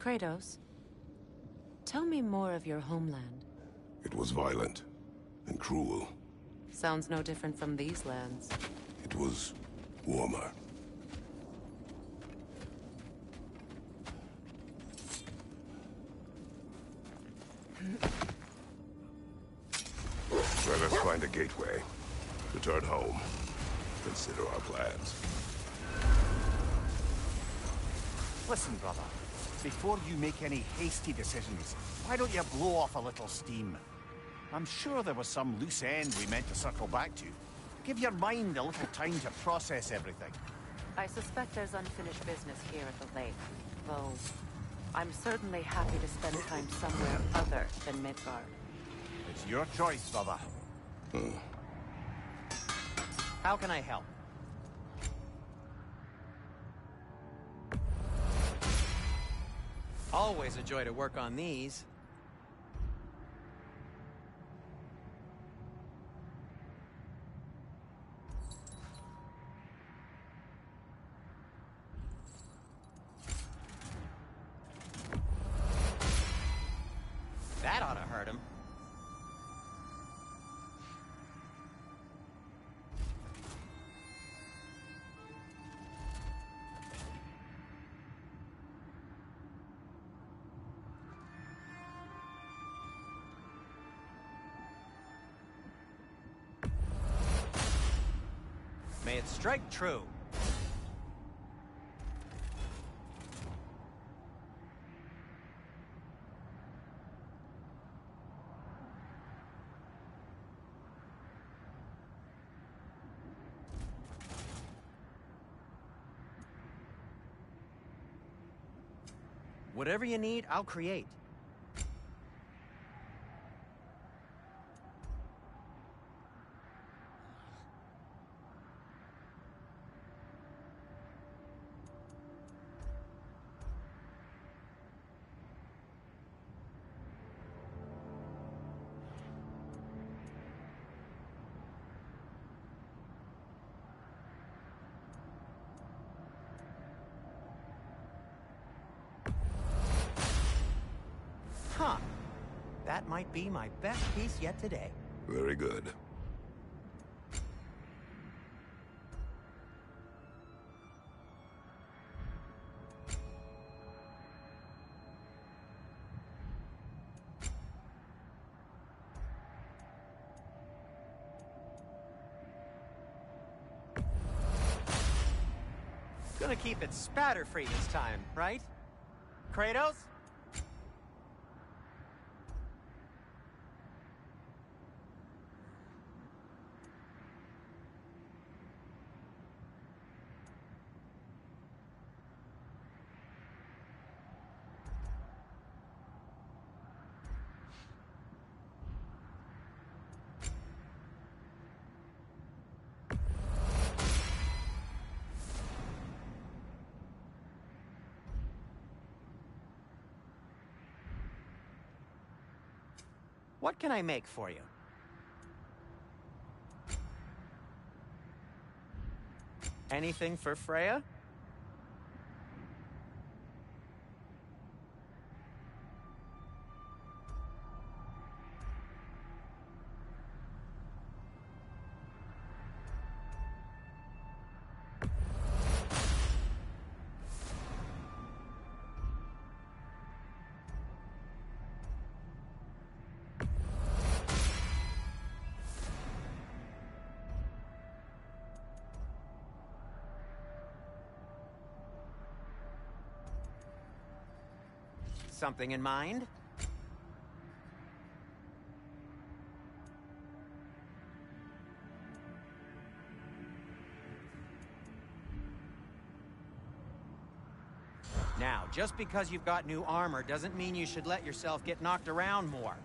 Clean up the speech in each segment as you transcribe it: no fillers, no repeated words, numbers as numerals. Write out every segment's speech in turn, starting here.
Kratos, tell me more of your homeland. It was violent and cruel. Sounds no different from these lands. It was warmer. Let us find a gateway. Return home. Consider our plans. Listen, brother. Before you make any hasty decisions, why don't you blow off a little steam? I'm sure there was some loose end we meant to circle back to. Give your mind a little time to process everything. I suspect there's unfinished business here at the lake, though I'm certainly happy to spend time somewhere other than Midgard. It's your choice, brother. How can I help? Always a joy to work on these. That ought to hurt him. May it strike true. Whatever you need, I'll create. Huh. That might be my best piece yet today. Very good. Gonna keep it spatter-free this time, right? Kratos? What can I make for you? Anything for Freya? Something in mind? Now, just because you've got new armor doesn't mean you should let yourself get knocked around more.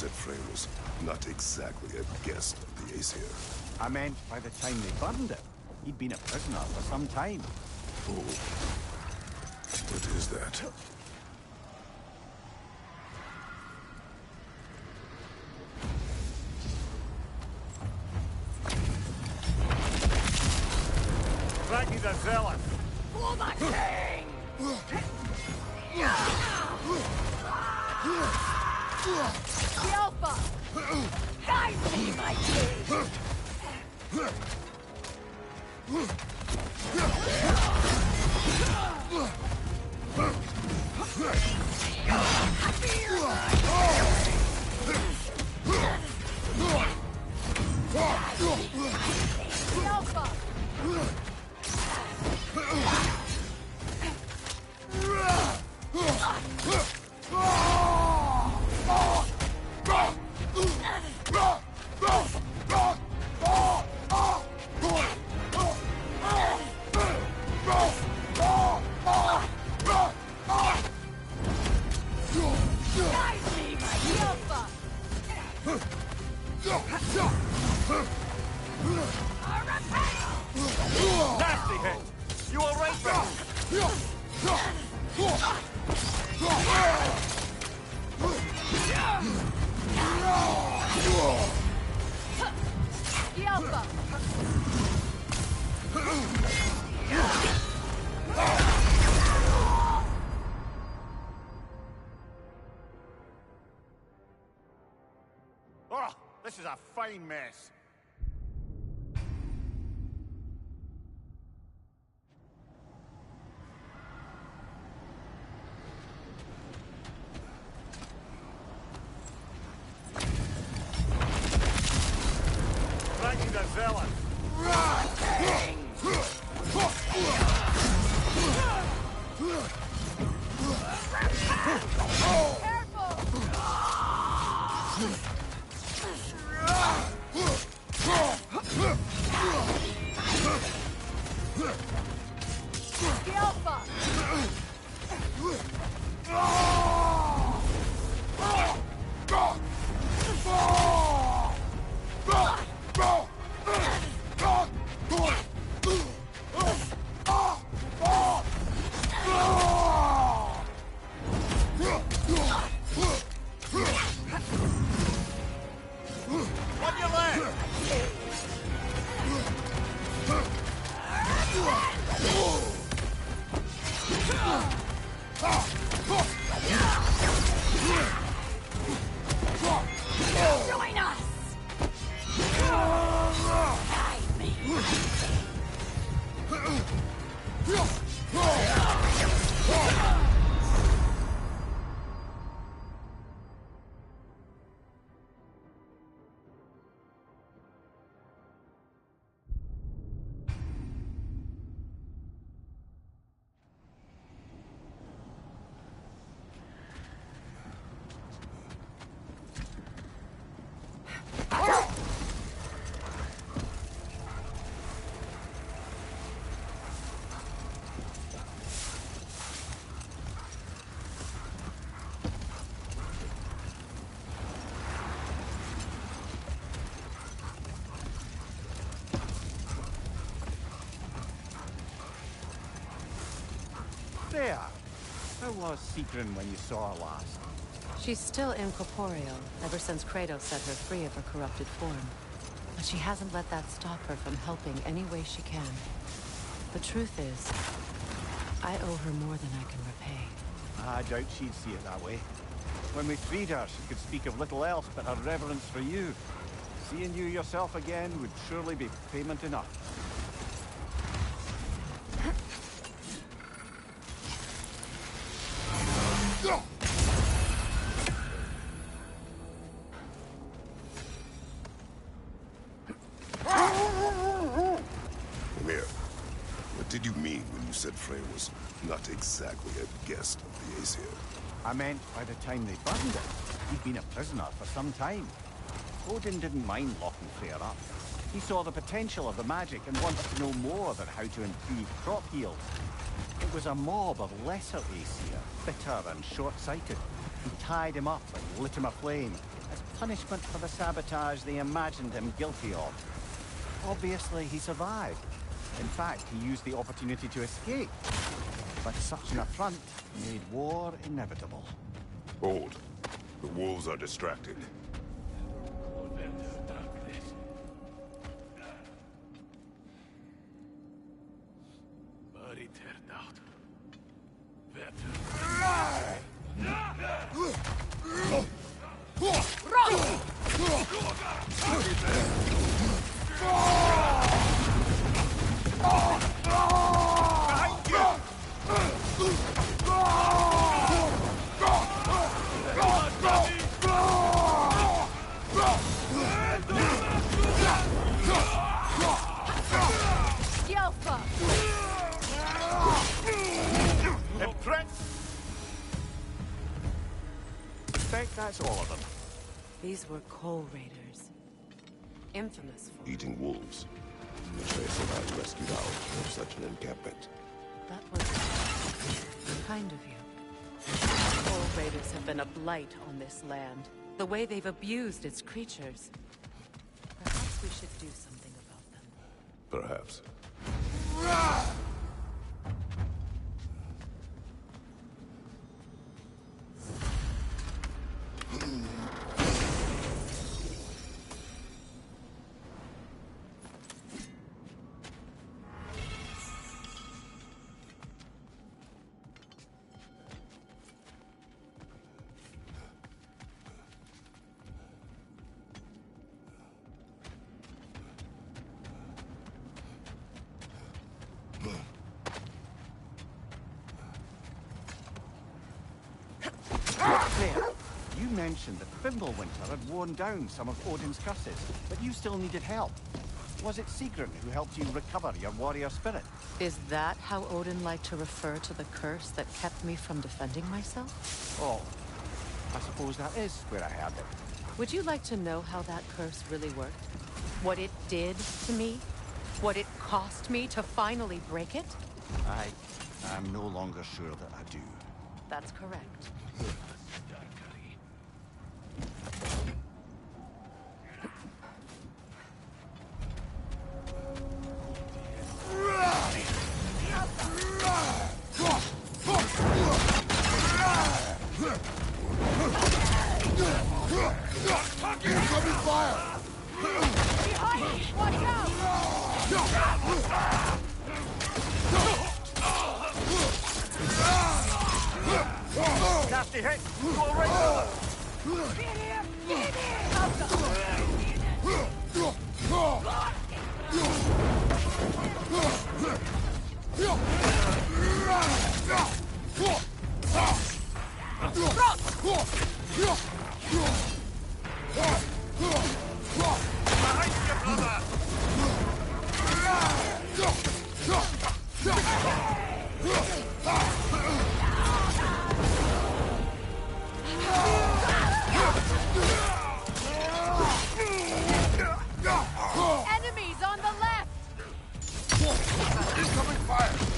said Frey was not exactly a guest of the Aesir. I meant by the time they burned it. He'd been a prisoner for some time. Oh. What is that? Ragnar the Zealot! For the king! The Alpha! Guide me, my king! The Alpha! Nasty hit! You all right, Ragnar? The Alpha! Oh, this is a fine mess. Ragnar the Zealot! The Alpha! On your left! Join us! Guide me! There. How was Sigrun when you saw her last? She's still incorporeal, ever since Kratos set her free of her corrupted form. But she hasn't let that stop her from helping any way she can. The truth is, I owe her more than I can repay. I doubt she'd see it that way. When we freed her, she could speak of little else but her reverence for you. Seeing you yourself again would surely be payment enough. Mimir, what did you mean when you said Frey was not exactly a guest of the Aesir? I meant by the time they burned it, he'd been a prisoner for some time. Odin didn't mind locking Freyr up. He saw the potential of the magic and wanted to know more than how to improve crop yield. It was a mob of lesser Aesir, bitter and short-sighted, who tied him up and lit him aflame, as punishment for the sabotage they imagined him guilty of. Obviously, he survived. In fact, he used the opportunity to escape. But such an affront made war inevitable. Hold. The wolves are distracted. That's all of them. These were coal raiders. Infamous for... Eating wolves. The trace of I rescued out of such an encampment. That was kind of you. Coal raiders have been a blight on this land. The way they've abused its creatures. Perhaps we should do something about them. Perhaps. You mentioned that Fimbulwinter had worn down some of Odin's curses, but you still needed help. Was it Sigrun who helped you recover your warrior spirit? Is that how Odin liked to refer to the curse that kept me from defending myself? Oh, I suppose that is where I heard it. Would you like to know how that curse really worked? What it did to me? What it cost me to finally break it? I'm no longer sure that I do. That's correct. Nasty hit! Go right Enemies on the left! Incoming fire!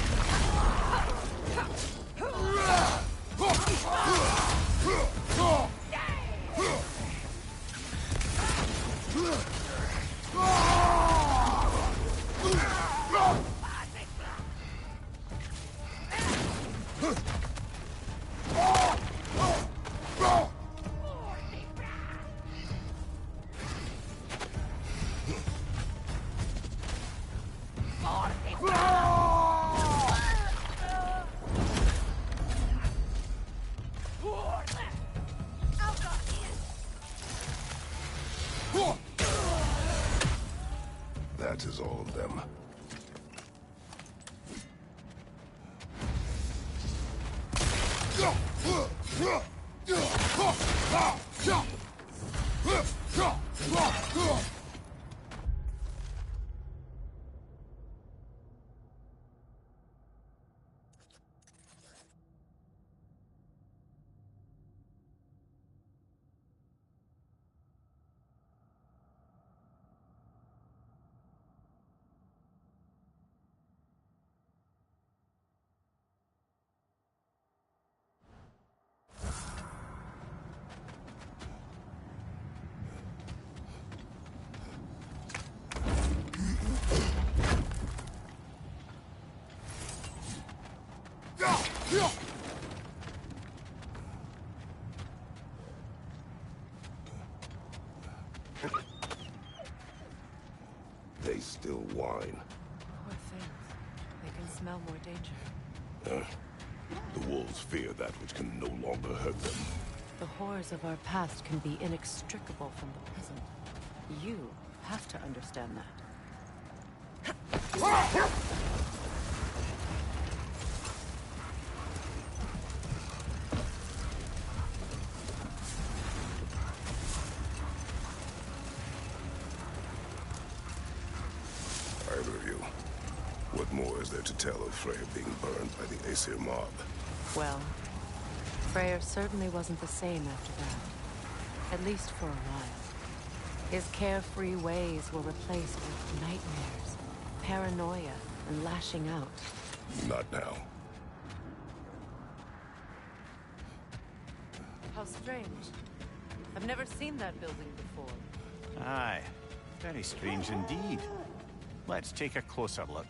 That is all of them. They still whine. Poor things. They can smell more danger. The wolves fear that which can no longer hurt them. The horrors of our past can be inextricable from the present. You have to understand that. Either of you. What more is there to tell of Freya being burned by the Aesir mob? Well, Freyr certainly wasn't the same after that. At least for a while. His carefree ways were replaced with nightmares, paranoia, and lashing out. Not now. How strange. I've never seen that building before. Aye, very strange indeed. Let's take a closer look.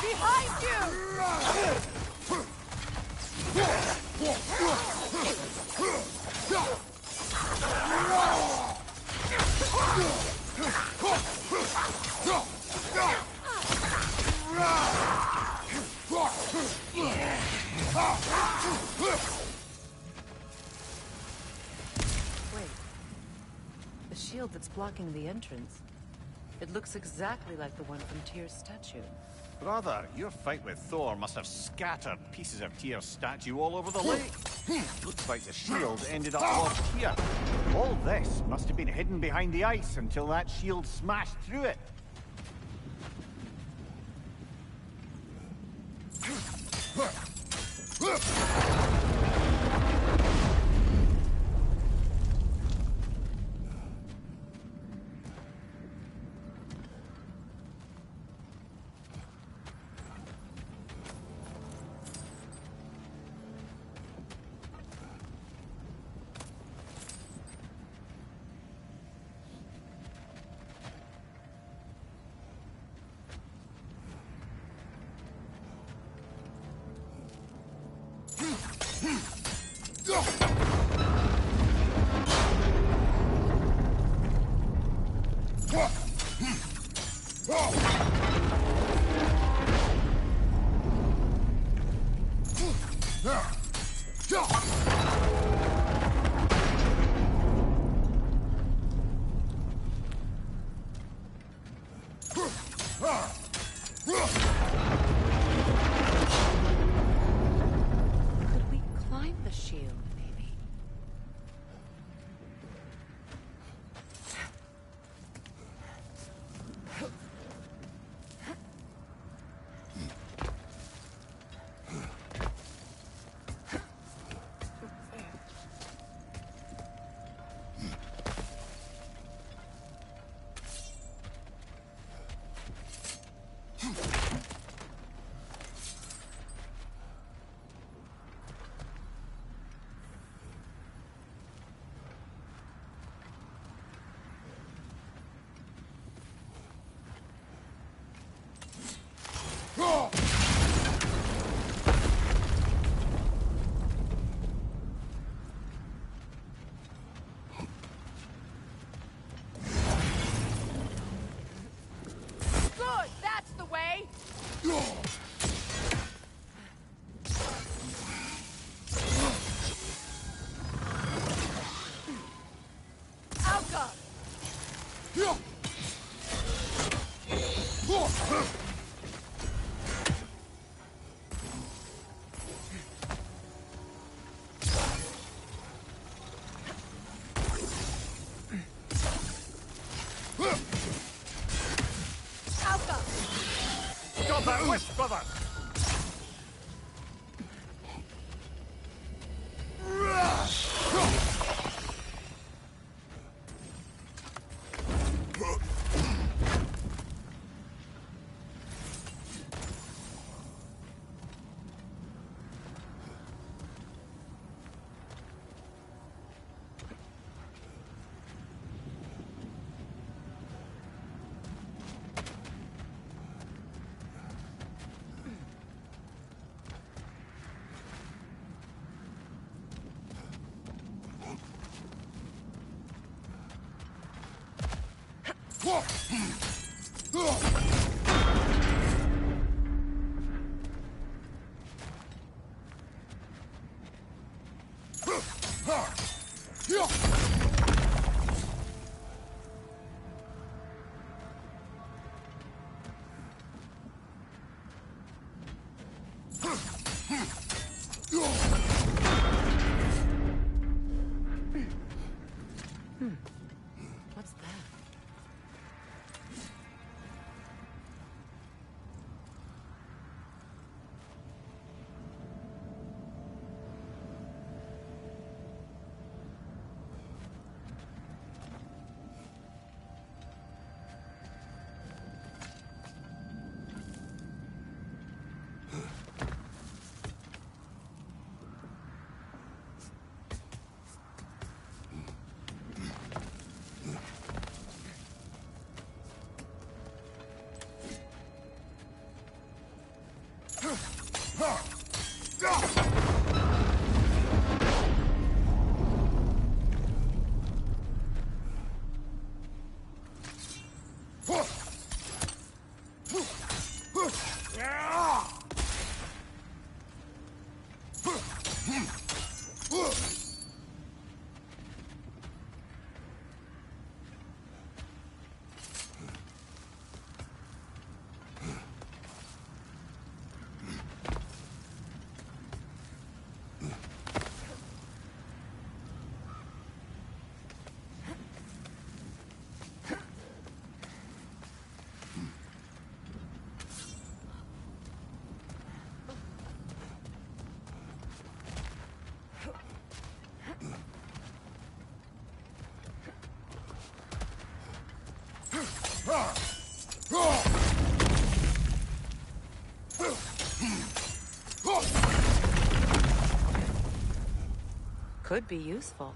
Behind you! Wait. The shield that's blocking the entrance. It looks exactly like the one from Tyr's statue. Brother, your fight with Thor must have scattered pieces of Tyr's statue all over the lake. Looks like the shield ended up lost here. All this must have been hidden behind the ice until that shield smashed through it. twist, brother! What's that? Could be useful.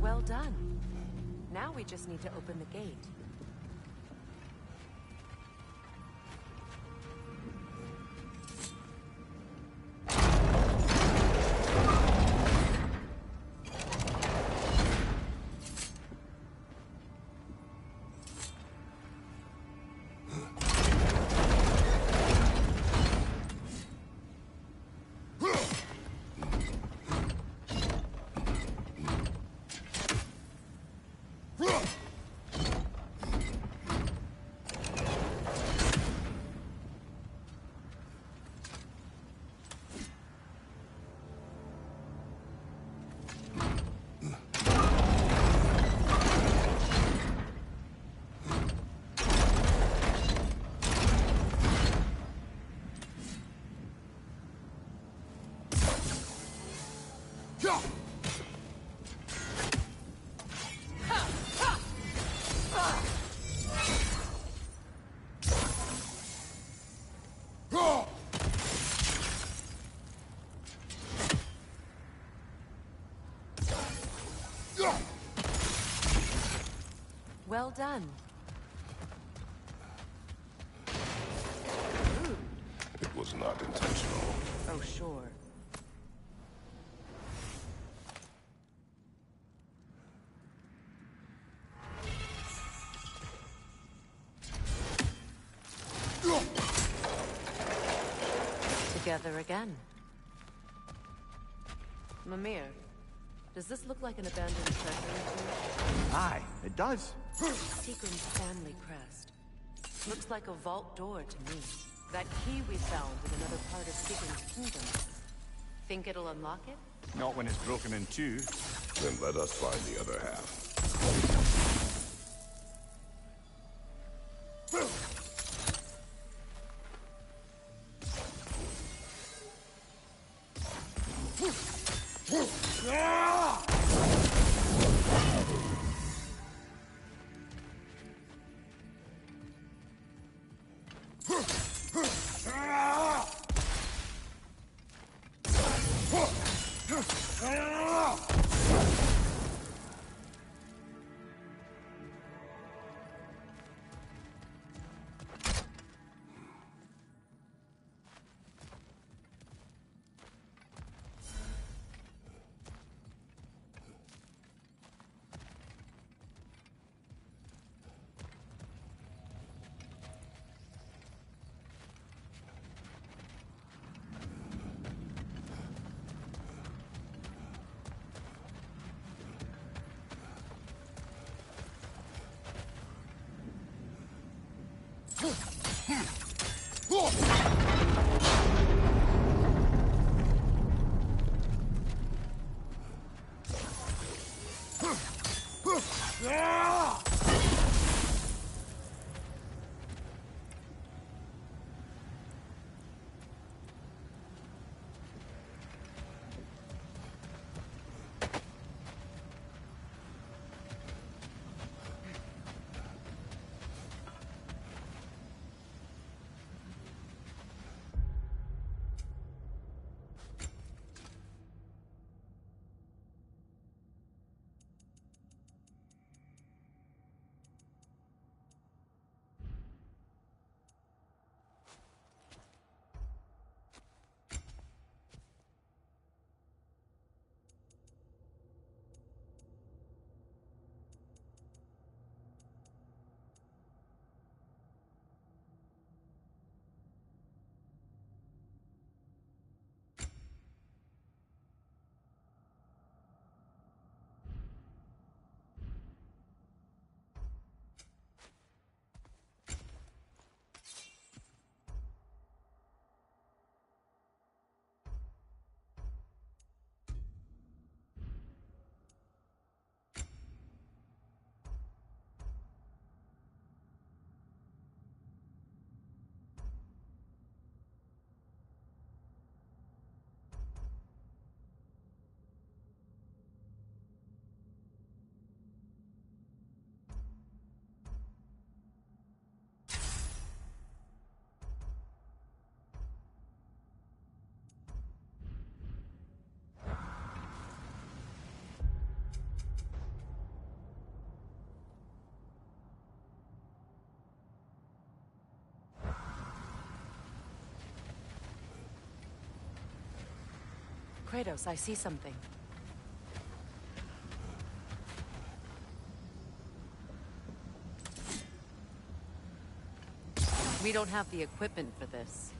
Well done. Now we just need to open the gate. Well done. It was not intentional. Oh, sure. Together again. Mimir, does this look like an abandoned treasury to you? Aye, it does. Seagram's family crest. Looks like a vault door to me. That key we found in another part of Seagram's kingdom. Think it'll unlock it? Not when it's broken in two. Then let us find the other half. Kratos, I see something. We don't have the equipment for this.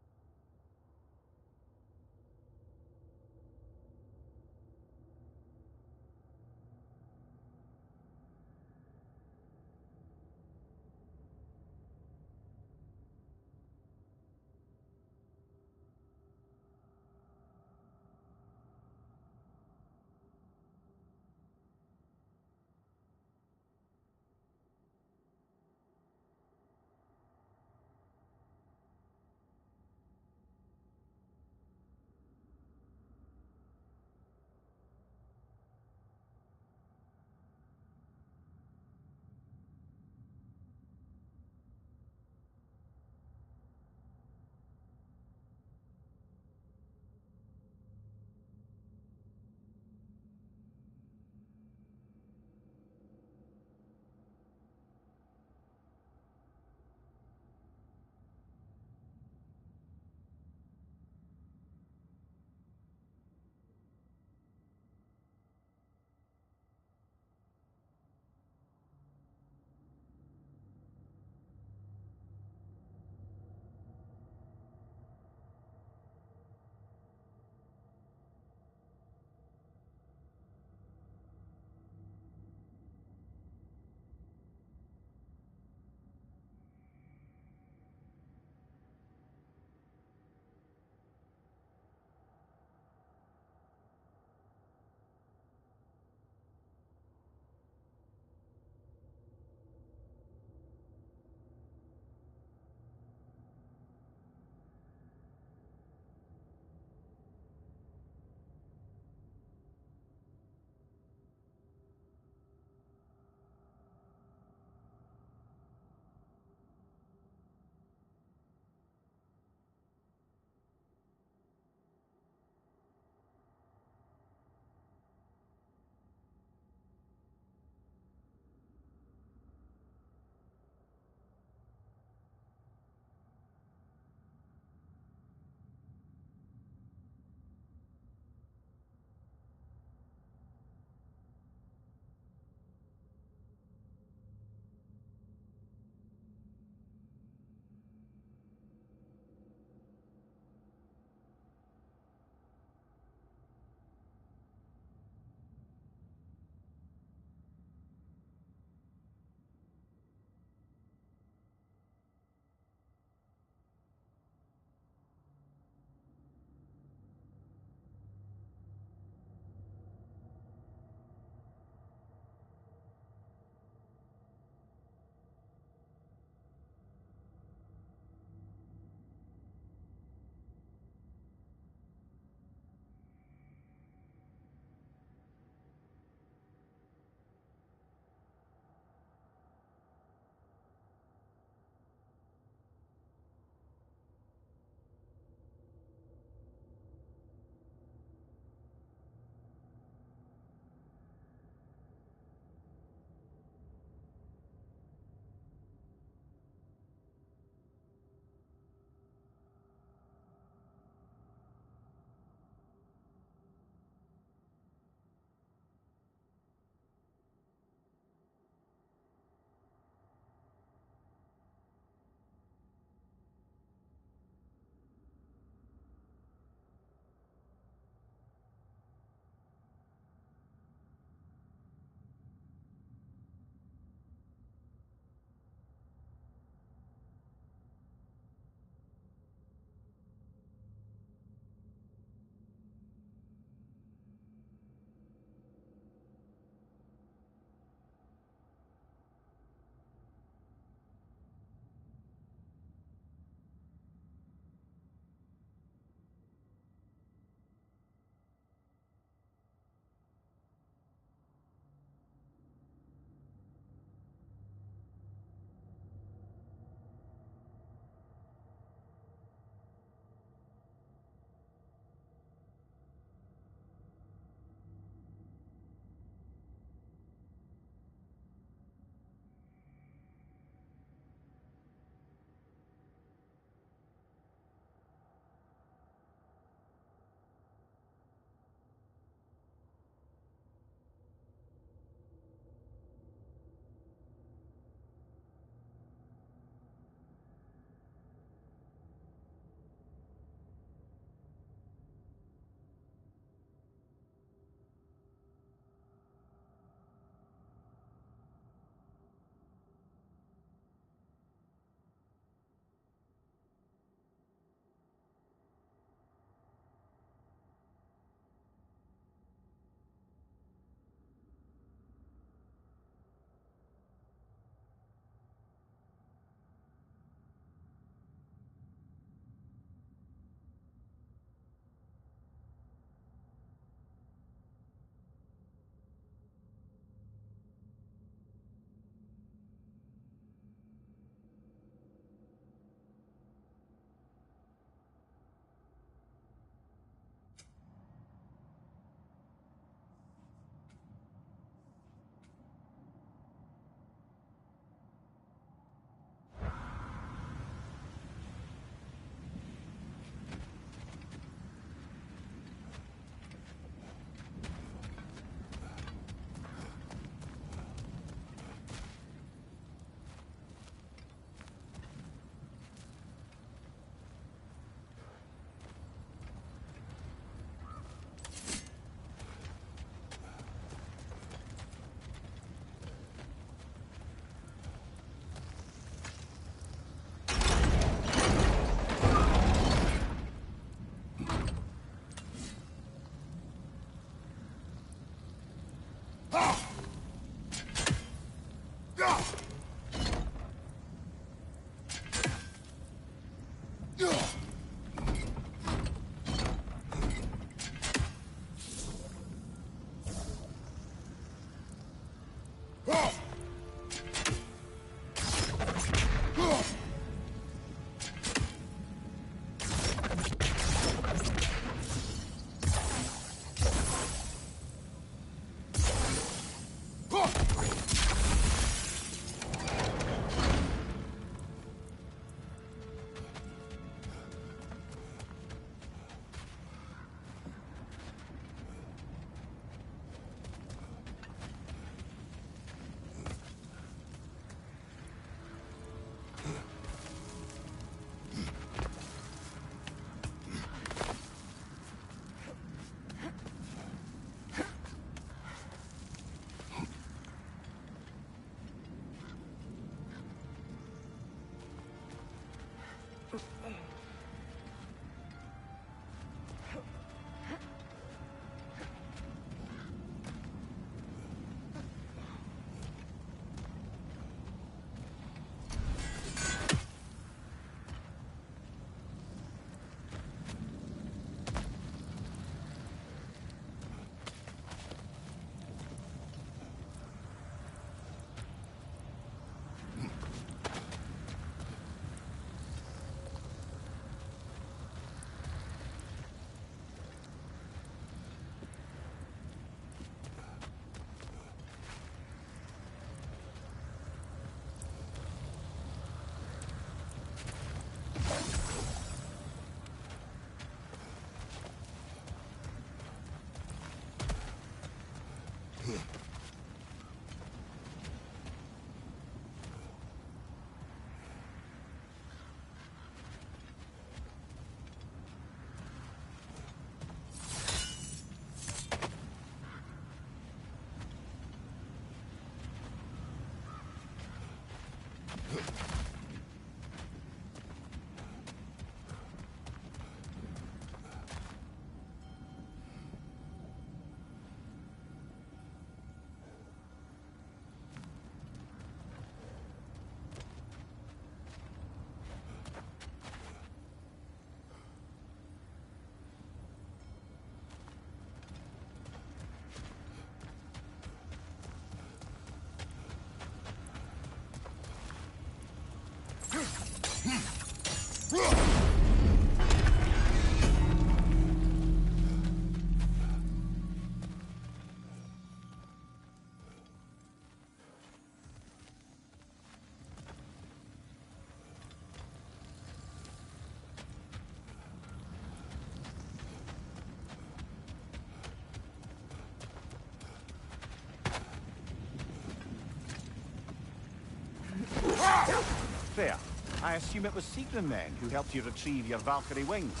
There. I assume it was Sigrun then who helped you retrieve your Valkyrie wings.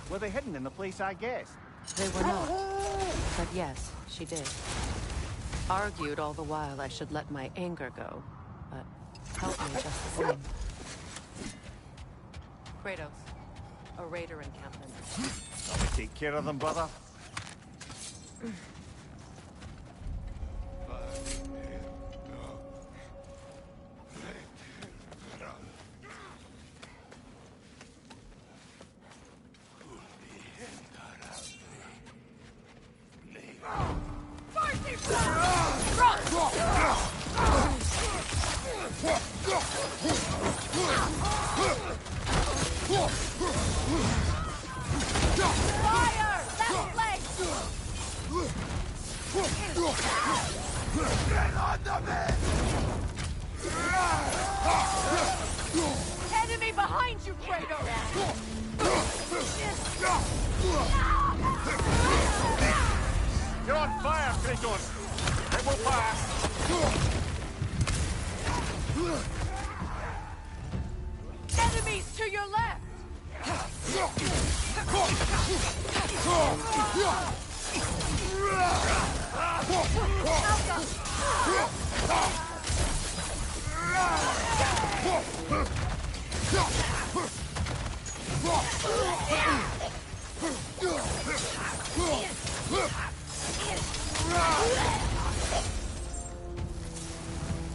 Were they hidden in the place I guessed? They were not. But yes, she did. Argued all the while I should let my anger go, but helped me just the same. Kratos, a raider encampment. Shall we take care of them, brother? Enemy behind you, Kratos! You're on fire, Kratos! It will pass! Enemies to your left!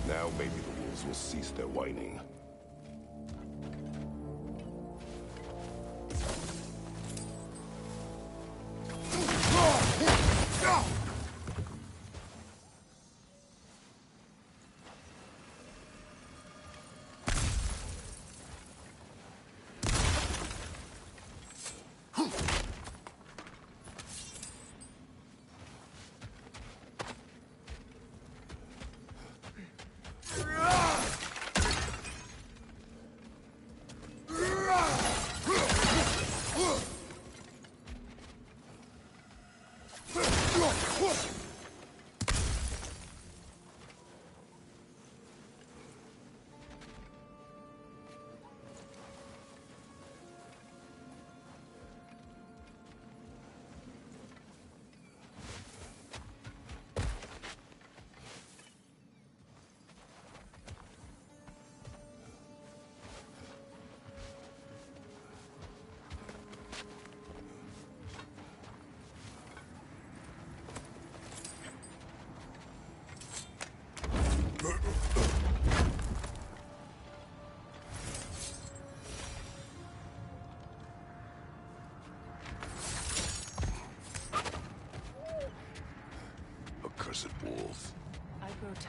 Now maybe the wolves will cease their whining.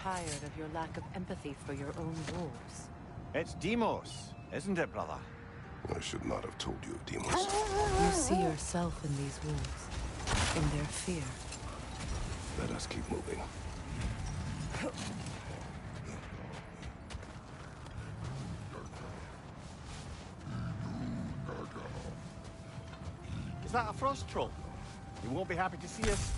tired of your lack of empathy for your own wolves. It's Demos, isn't it, brother? I should not have told you of Demos. You see yourself in these wolves, in their fear. Let us keep moving. Is that a frost troll? You won't be happy to see us.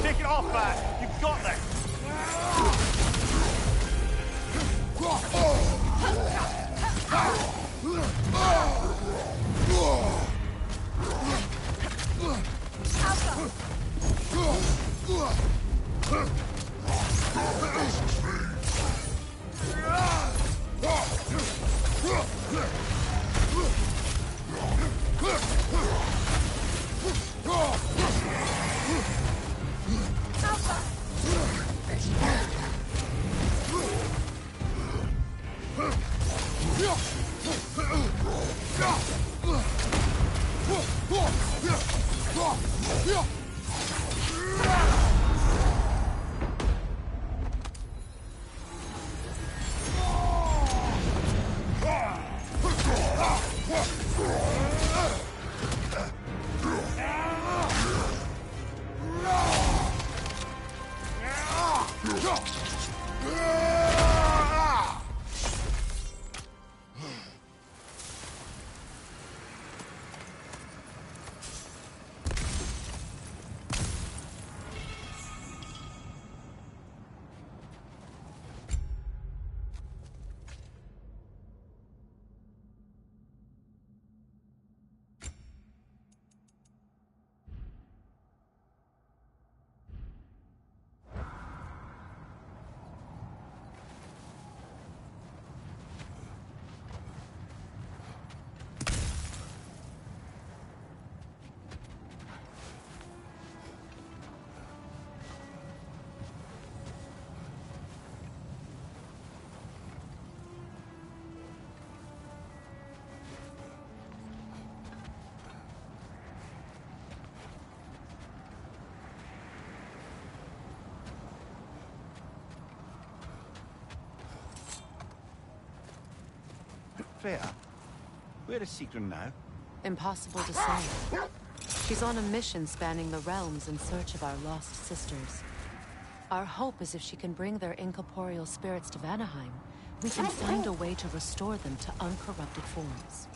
Take it off, man! You've got this! Freya, where is Sigrun now? Impossible to say. She's on a mission spanning the realms in search of our lost sisters. Our hope is if she can bring their incorporeal spirits to Vanaheim, we can find a way to restore them to uncorrupted forms.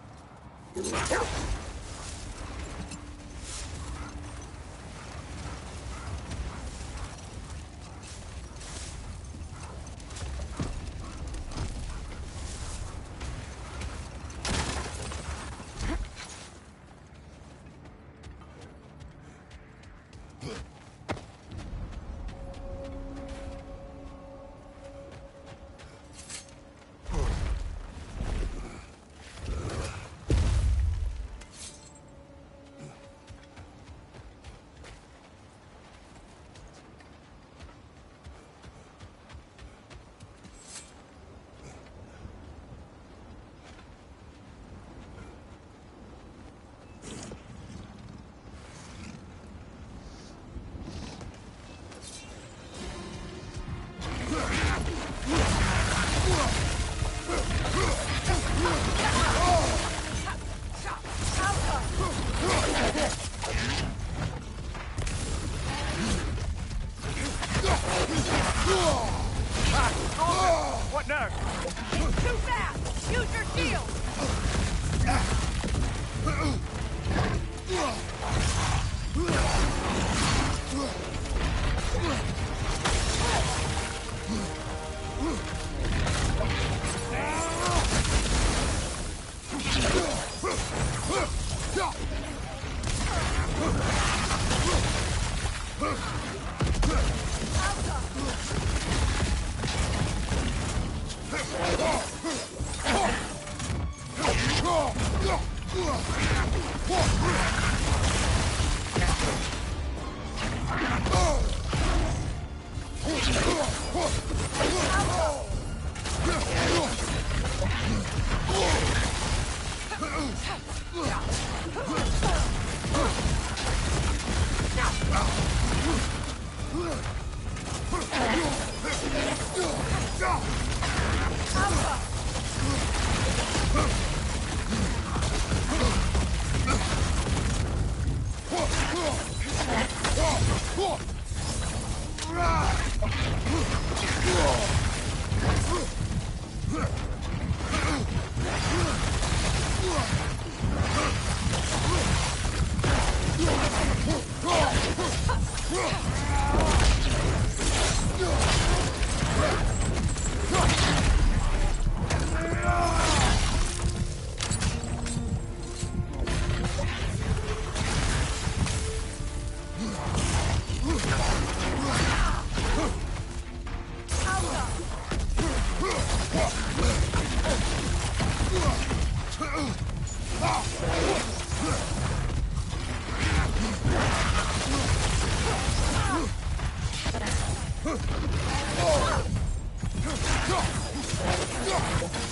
What now? He's too fast! Use your shield!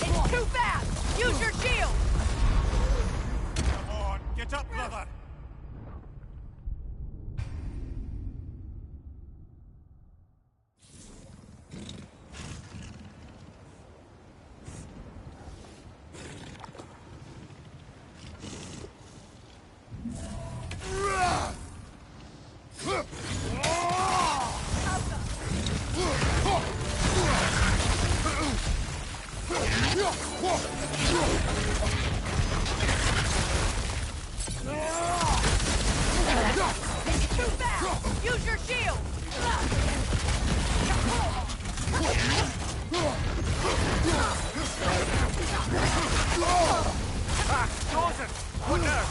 It's too fast! Use your shield! Come on, get up, brother! It's too fast! Use your shield! Ah, Joseph! What now?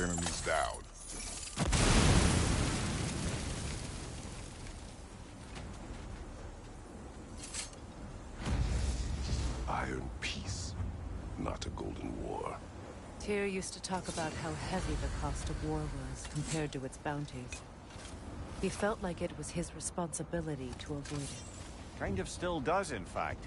Enemies down. Iron peace, not a golden war. Tyr used to talk about how heavy the cost of war was compared to its bounties. He felt like it was his responsibility to avoid it. Kind of still does, in fact.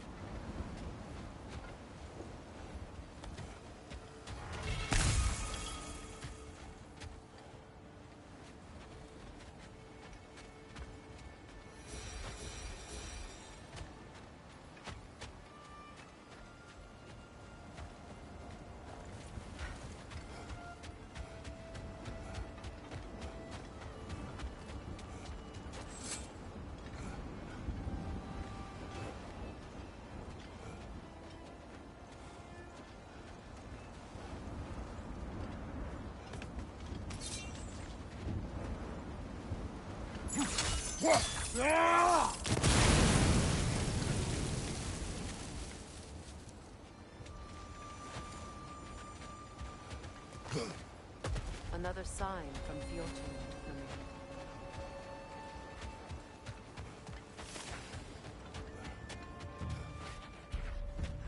Another sign from Fjotund for me.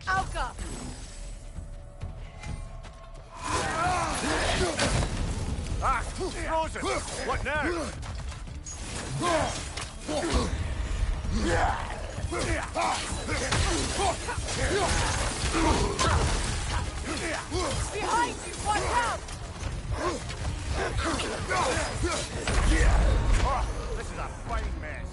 Alka! Ah! Frozen! What now? Behind you! Watch out! Oh, this is a fine mess.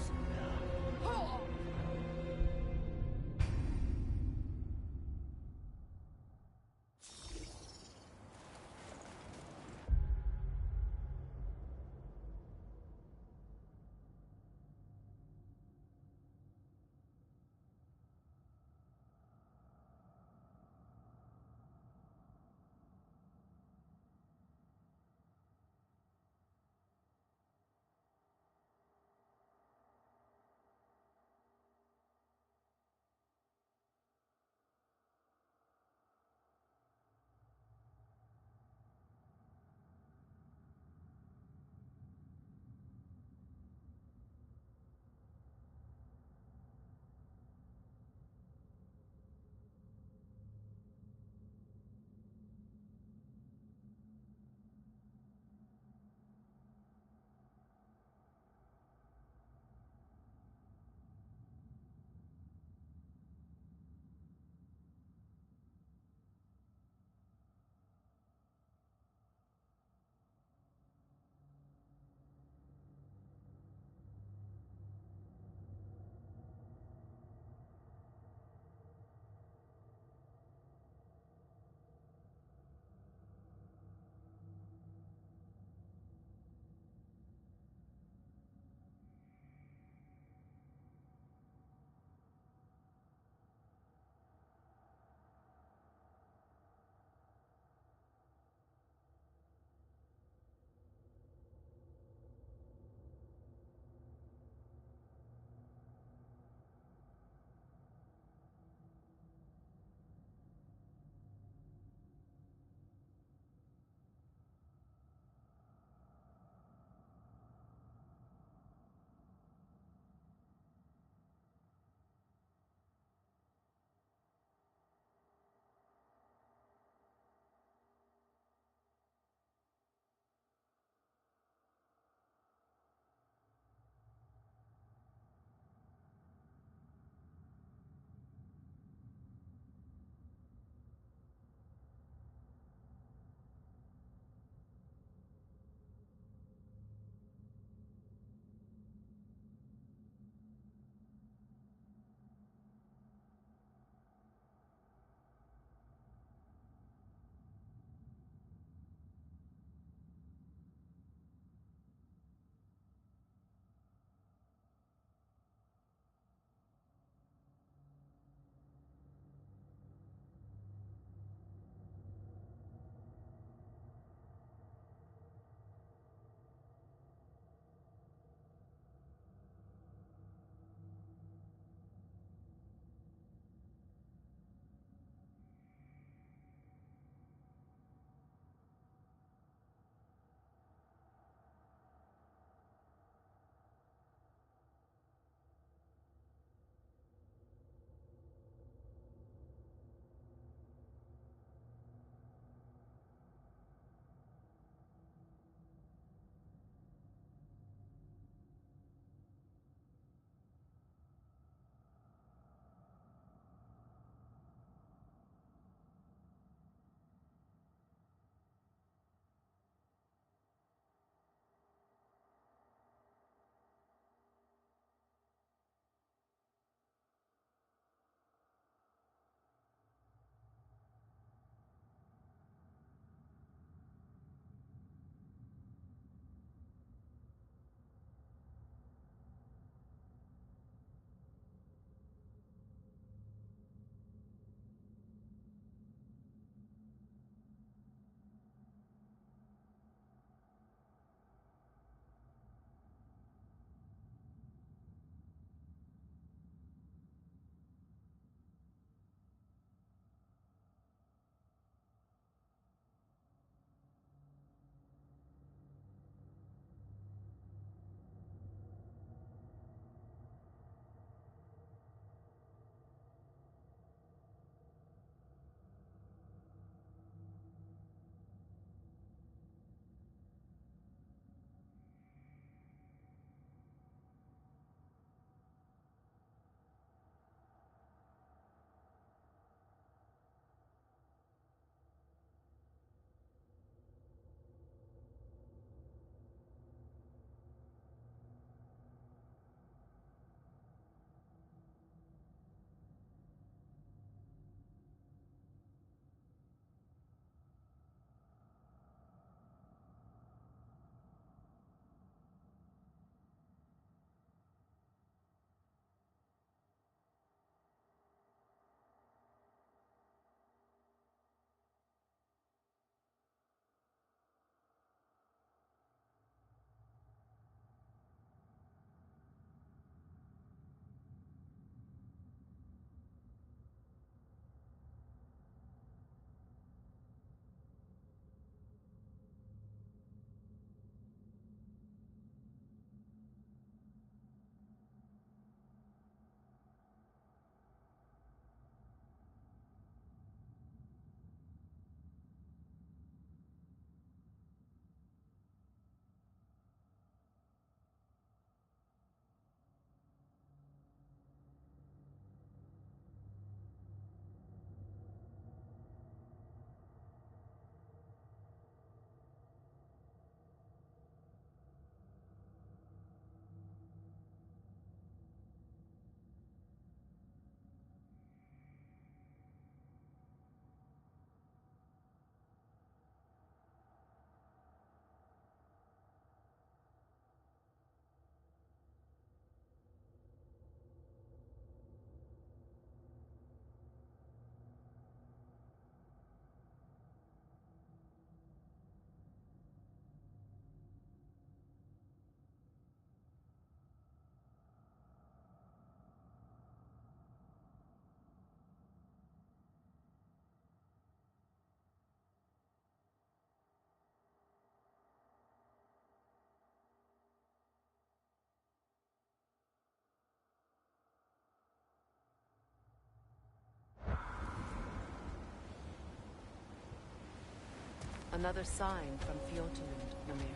Another sign from Fjordlund, Mimir.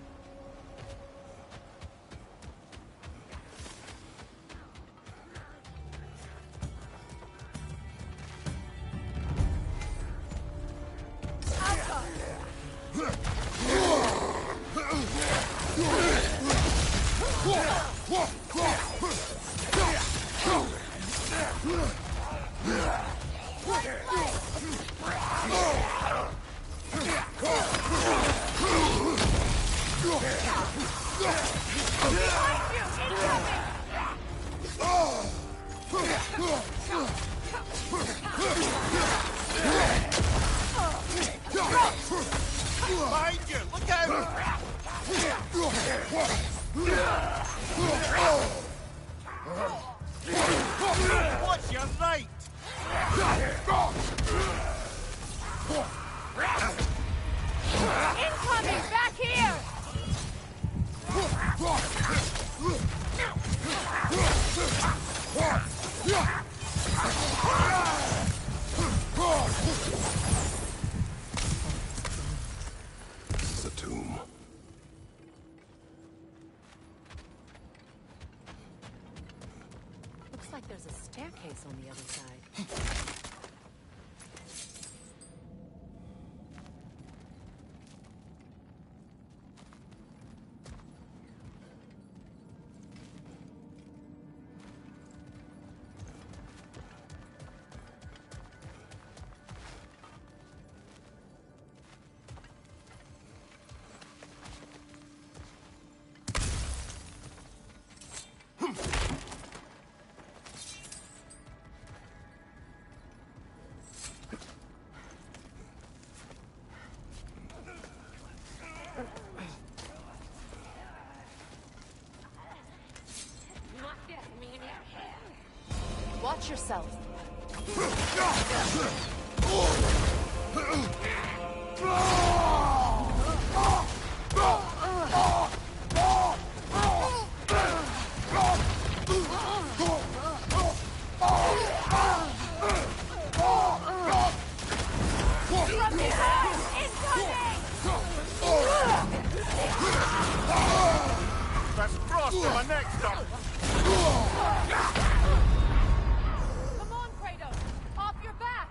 Behind you! Look out! Watch your right! Incoming! Back here! This is a tomb. Looks like there's a staircase on the other side. Watch yourself. That's Frost to my next up! Come on, Kratos! Off your back!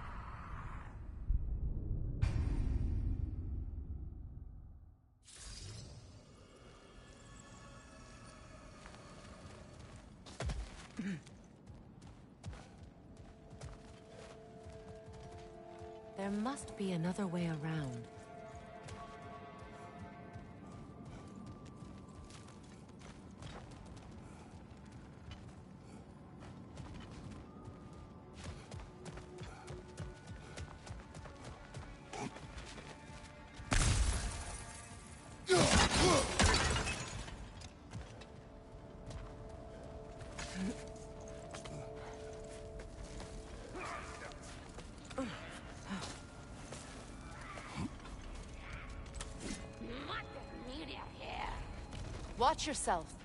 There must be another way around. Watch yourself.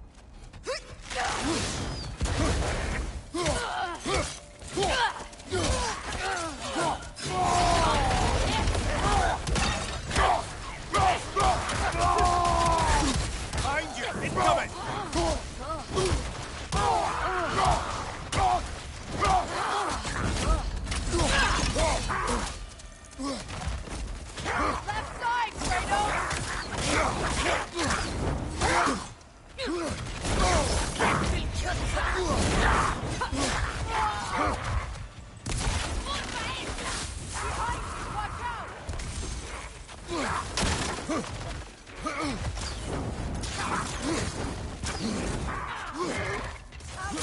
Behind you! Incoming! Left side, Kratos! Behind you! Watch out!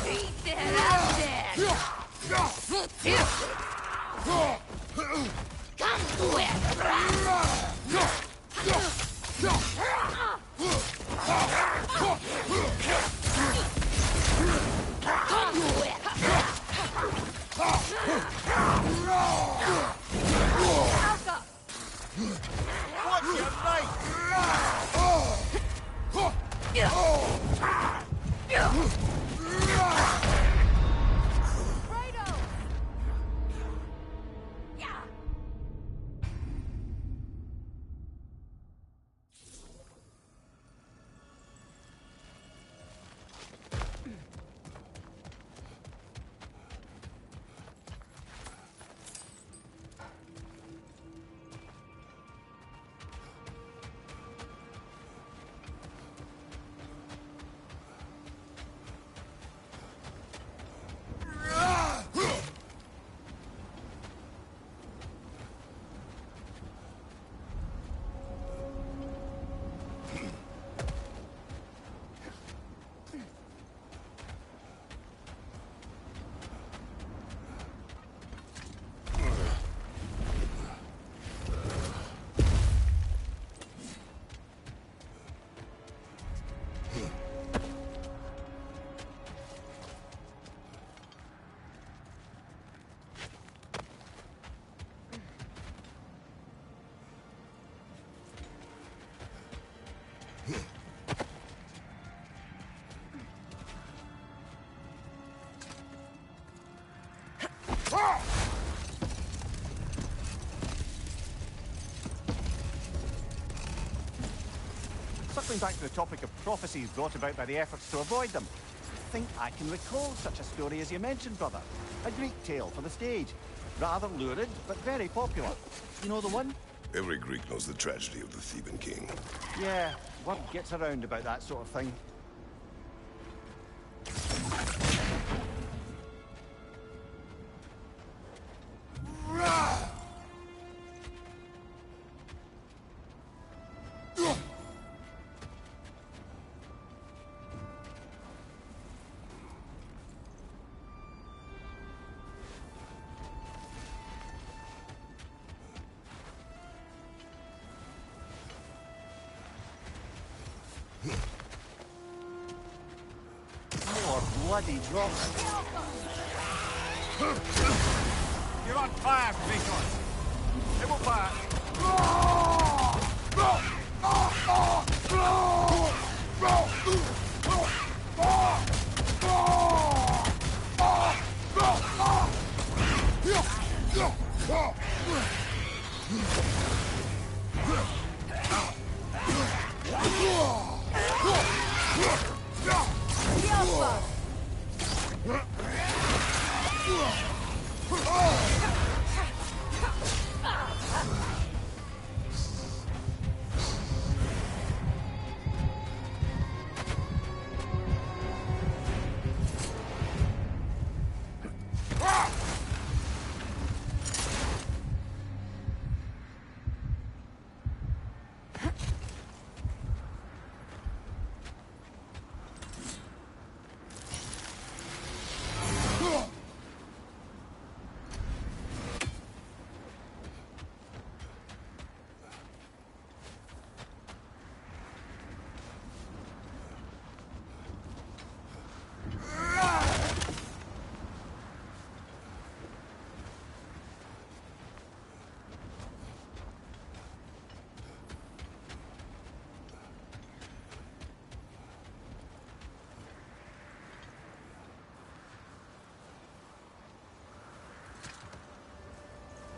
Beat that out there! Come Alka! Watch your right! Kratos! Yeah! Circling back to the topic of prophecies brought about by the efforts to avoid them, I think I can recall such a story as you mentioned, brother. A Greek tale for the stage. Rather lurid, but very popular. You know the one? Every Greek knows the tragedy of the Theban king. Yeah, word gets around about that sort of thing. More bloody drops. You're on fire, Kratos. It will fire.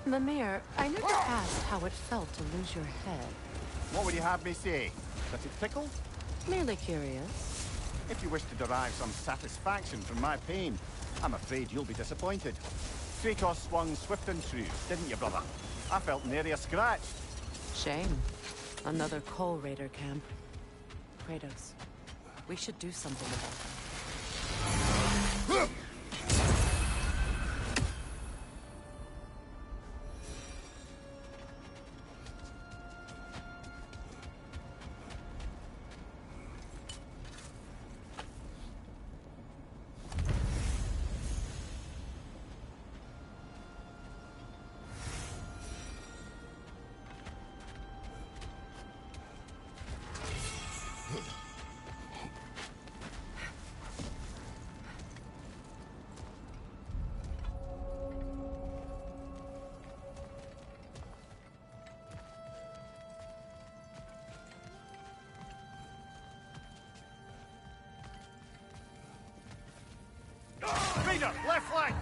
Mimir, I never asked how it felt to lose your head. What would you have me say? Does it tickle? Merely curious. If you wish to derive some satisfaction from my pain, I'm afraid you'll be disappointed. Kratos swung swift and true, didn't you, brother? I felt nary a scratch. Shame. Another coal raider camp. Kratos, we should do something about that. Raider, left flank!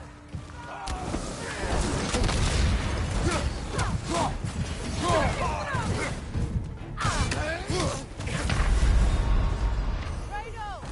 Kratos!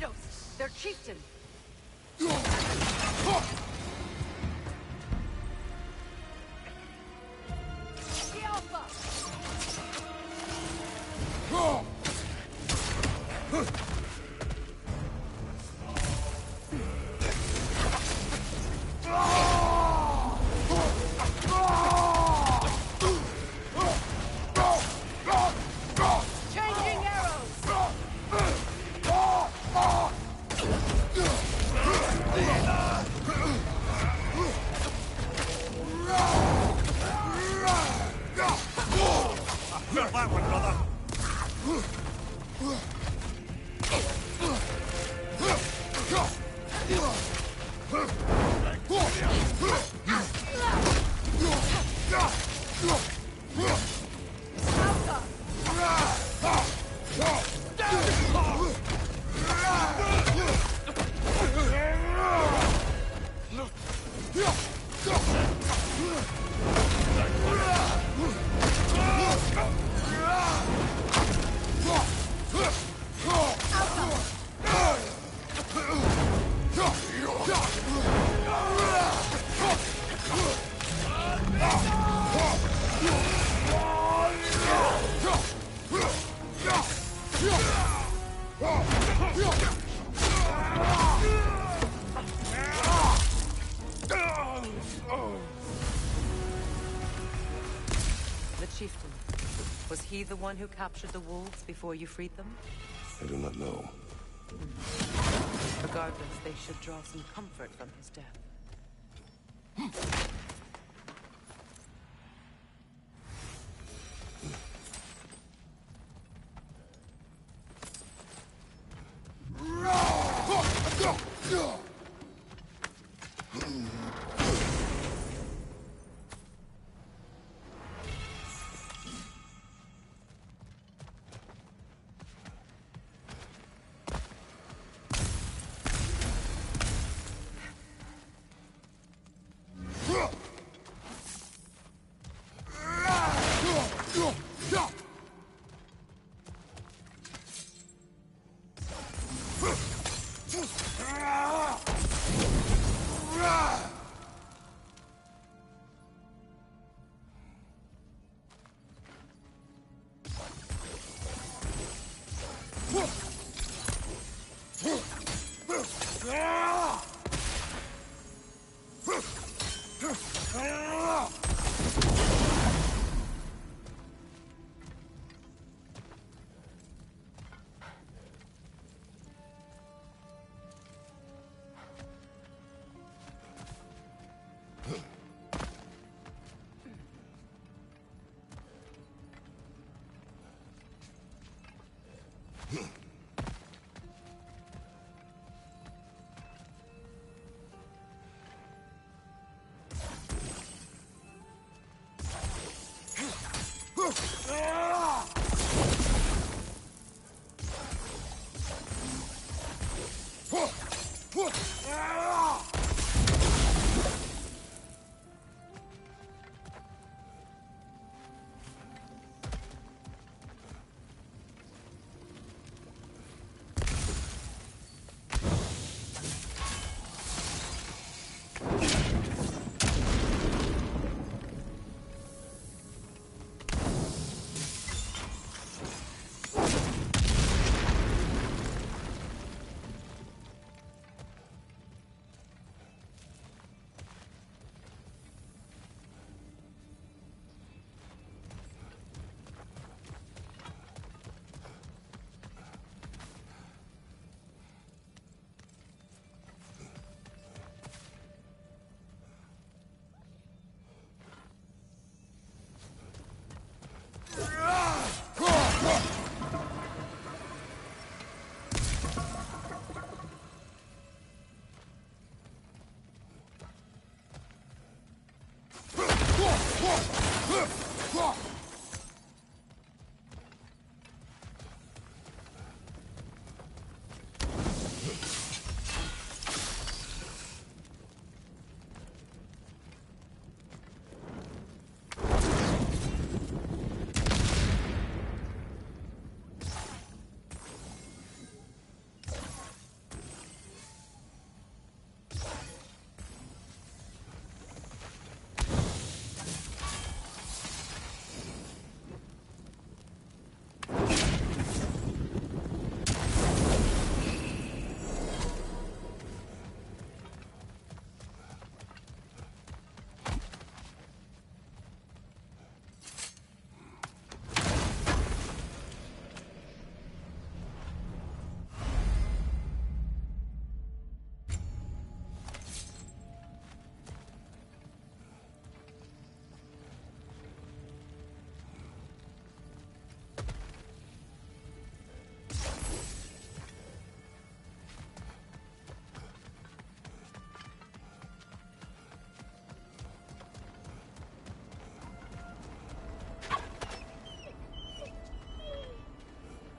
Kratos! Their chieftain! The Alpha! Changing arrows! Feel that one, brother. The chieftain. Was he the one who captured the wolves before you freed them? I do not know. Regardless, they should draw some comfort from his death.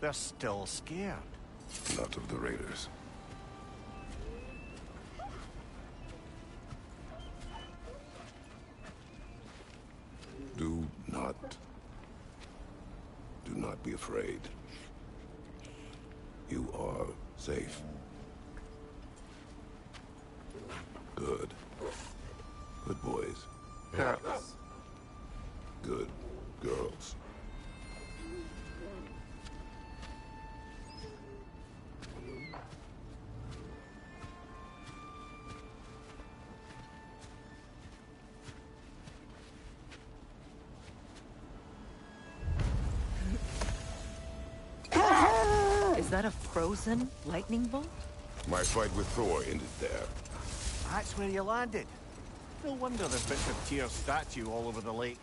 They're still scared. Not of the raiders. Do not be afraid. You are safe. Good. Good boys. Girls. Good girls. Is that a frozen lightning bolt? My fight with Thor ended there. That's where you landed. No wonder there's bits of Tyr's statue all over the lake.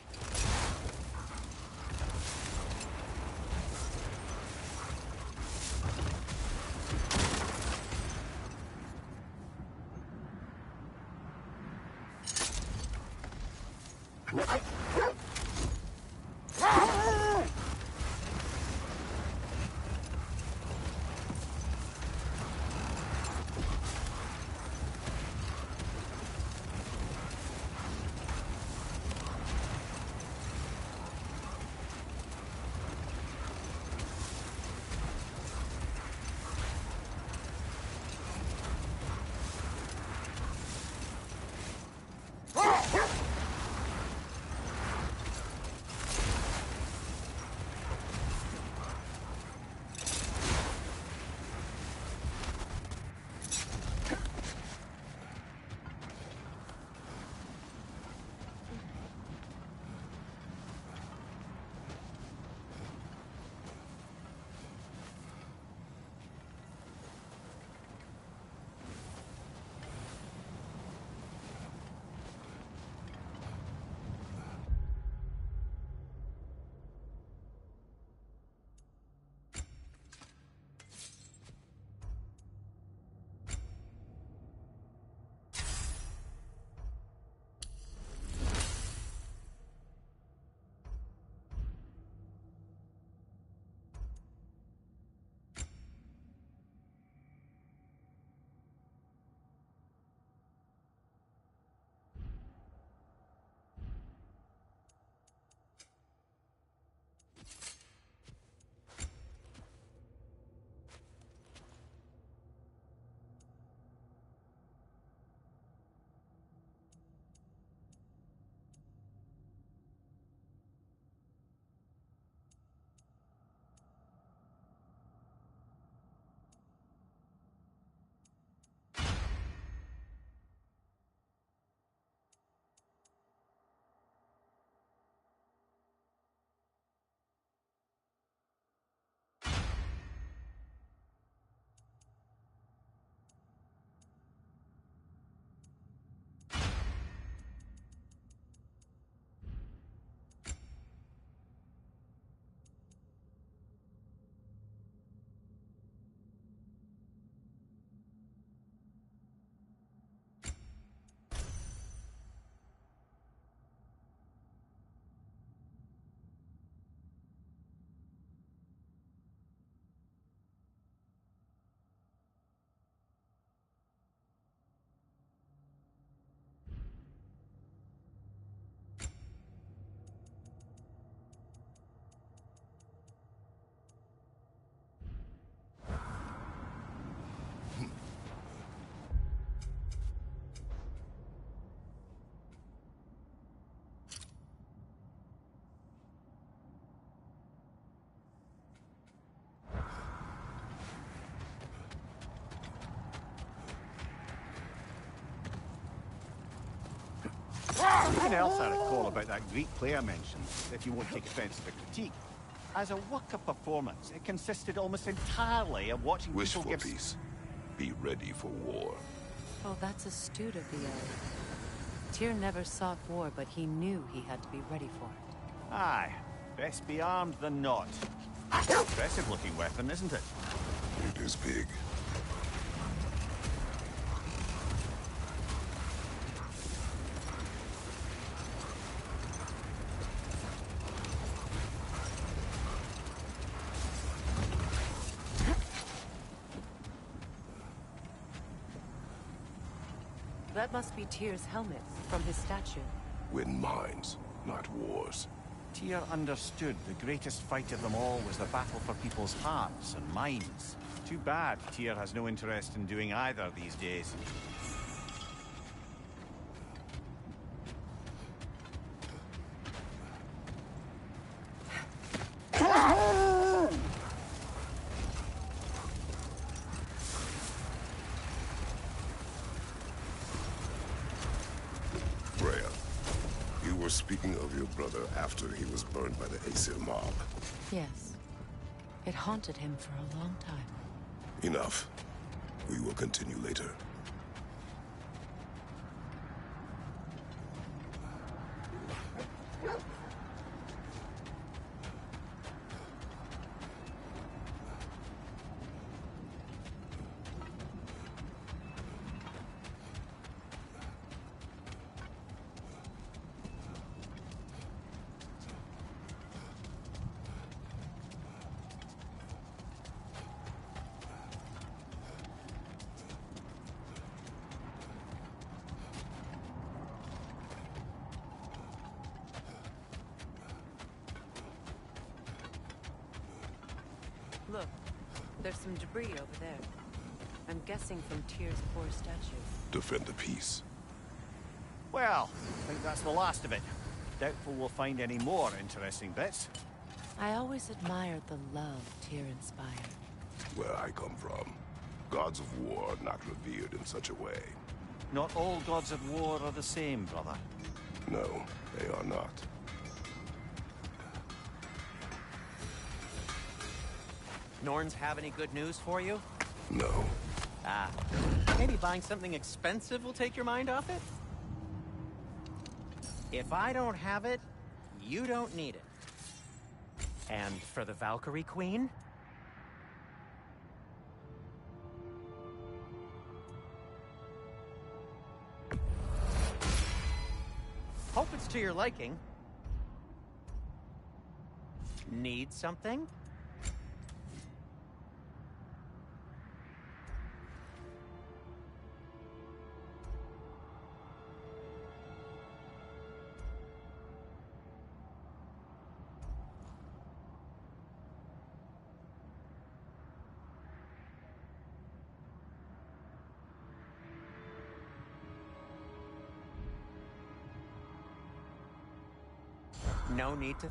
Something else I recall about that Greek player mentioned, if you won't take offence to the critique. As a work of performance, it consisted almost entirely of watching Wish people for give... peace. Be ready for war. Oh, that's astute of the elf. Tyr never sought war, but he knew he had to be ready for it. Aye, best be armed than not. Impressive-looking weapon, isn't it? It is big. That must be Tyr's helmet from his statue. Win mines, not wars. Tyr understood the greatest fight of them all was the battle for people's hearts and minds. Too bad Tyr has no interest in doing either these days. Freya, you were speaking of your brother after he was burned by the Aesir mob. Yes. It haunted him for a long time. Enough. We will continue later. Look, there's some debris over there. I'm guessing from Tyr's poor statue. Defend the peace. Well, I think that's the last of it. Doubtful we'll find any more interesting bits. I always admired the love Tyr inspired. Where I come from, gods of war are not revered in such a way. Not all gods of war are the same, brother. No, they are not. Norns have any good news for you? No. Ah, maybe buying something expensive will take your mind off it? If I don't have it, you don't need it. And for the Valkyrie Queen? Hope it's to your liking. Need something? No need to...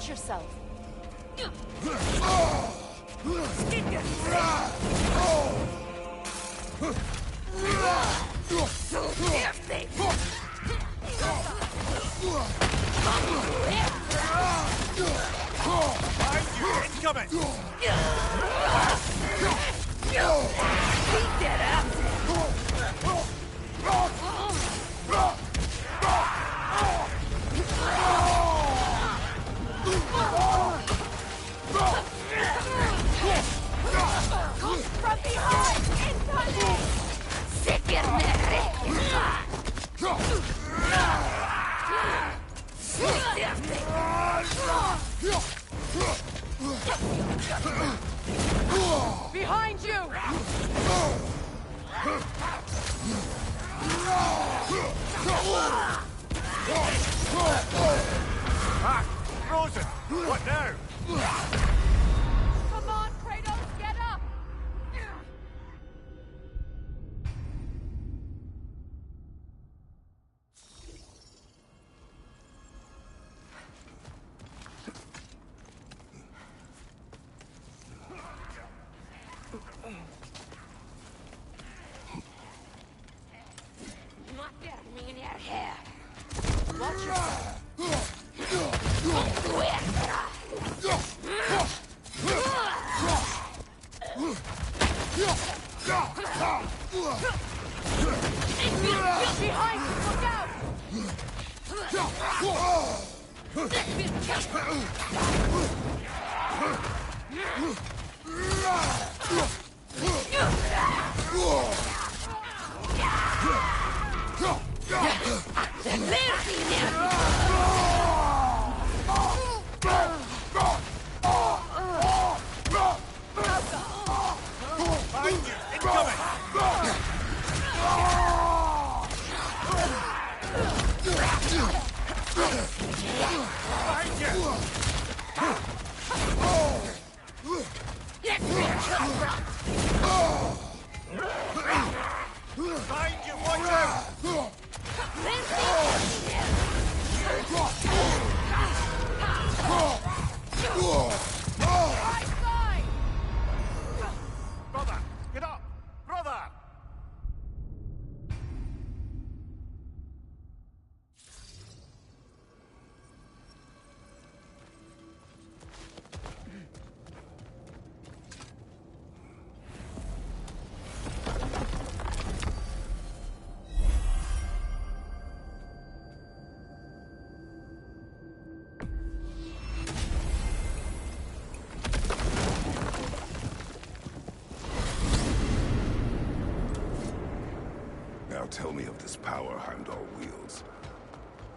Watch yourself. Behind you! Incoming! From behind! Incoming! Behind you! Ah! Frozen! What now? Come on, Kratos, get up! Watch yourself. Behind you, look out! Behind you! Incoming! Behind you! Behind you! Watch out! Right side! Brother! Get up! Brother! Now tell me of this power Heimdall wields.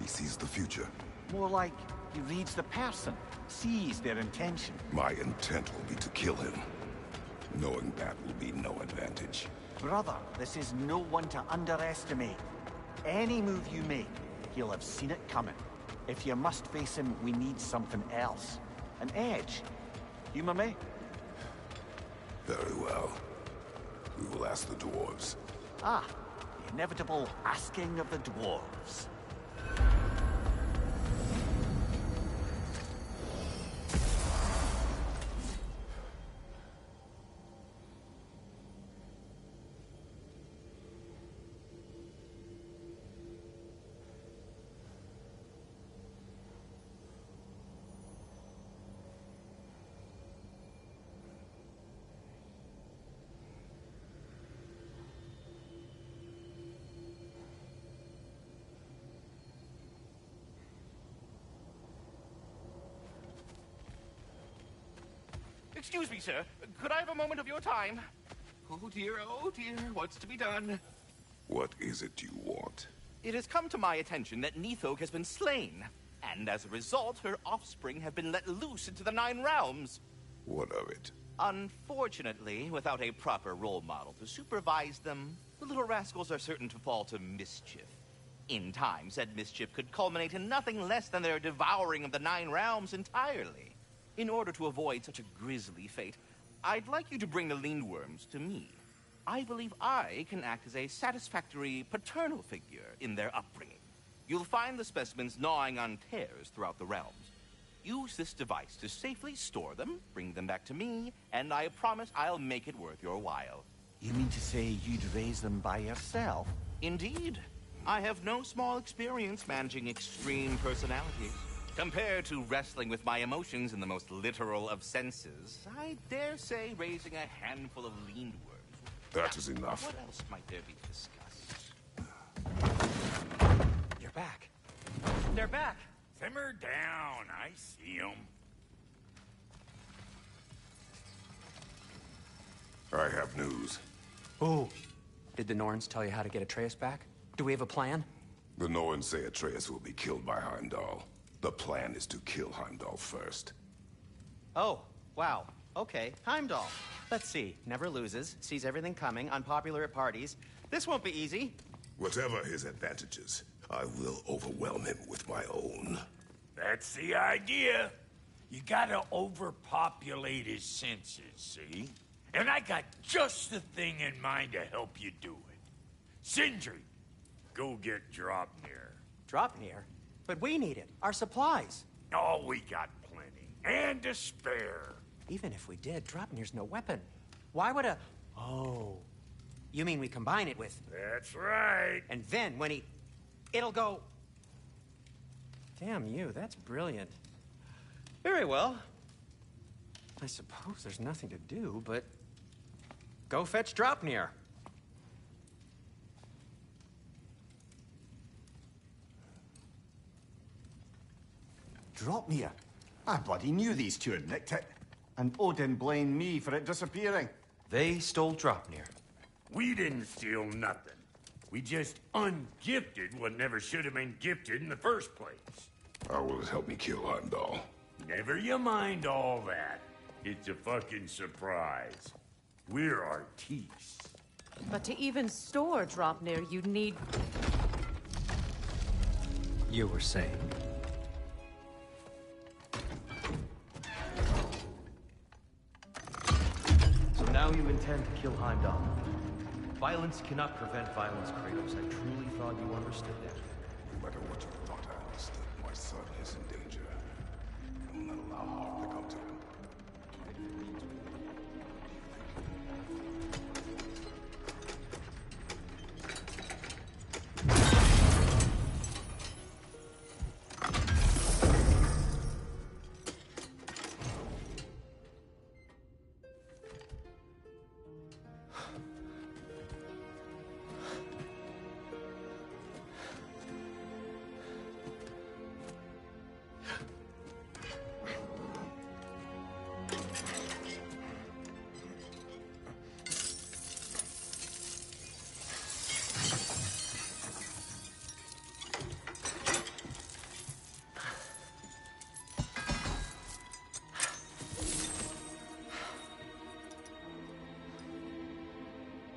He sees the future. More like he reads the person, sees their intention. My intent will be to kill him. Knowing that will be no advantage. Brother, this is no one to underestimate. Any move you make, he'll have seen it coming. If you must face him, we need something else. An edge. Humor me? Very well. We will ask the dwarves. Ah, the inevitable asking of the dwarves. Excuse me, sir. Could I have a moment of your time? Oh dear, what's to be done? What is it you want? It has come to my attention that Nithog has been slain, and as a result, her offspring have been let loose into the Nine Realms. What of it? Unfortunately, without a proper role model to supervise them, the little rascals are certain to fall to mischief. In time, said mischief could culminate in nothing less than their devouring of the Nine Realms entirely. In order to avoid such a grisly fate, I'd like you to bring the Lindworms to me. I believe I can act as a satisfactory paternal figure in their upbringing. You'll find the specimens gnawing on tears throughout the realms. Use this device to safely store them, bring them back to me, and I promise I'll make it worth your while. You mean to say you'd raise them by yourself? Indeed. I have no small experience managing extreme personalities. Compared to wrestling with my emotions in the most literal of senses, I dare say raising a handful of lean worms. That is enough. What else might there be to discuss? You're back. They're back. Simmer down. I see them. I have news. Oh. Did the Norns tell you how to get Atreus back? Do we have a plan? The Norns say Atreus will be killed by Heimdall. The plan is to kill Heimdall first. Oh, wow. Okay, Heimdall. Let's see. Never loses, sees everything coming, unpopular at parties. This won't be easy. Whatever his advantages, I will overwhelm him with my own. That's the idea. You gotta overpopulate his senses, see? And I got just the thing in mind to help you do it. Sindri, go get Dropnir. Dropnir? But we need it. Our supplies. Oh, we got plenty. And to spare. Even if we did, Dropnir's no weapon. Why would a... Oh. You mean we combine it with... That's right. And then when he... It'll go... Damn you, that's brilliant. Very well. I suppose there's nothing to do, but... Go fetch Dropnir. Dropnir? I bloody knew these two had nicked it. And Odin blamed me for it disappearing. They stole Dropnir. We didn't steal nothing. We just ungifted what never should have been gifted in the first place. How will it help me kill Heimdall? Never you mind all that. It's a fucking surprise. We're artistes. But to even store Dropnir, you'd need... You were saying? So now you intend to kill Heimdall. Violence cannot prevent violence, Kratos. I truly thought you understood that. No matter what you thought I understood, my son is in danger. I will not allow harm to come to him.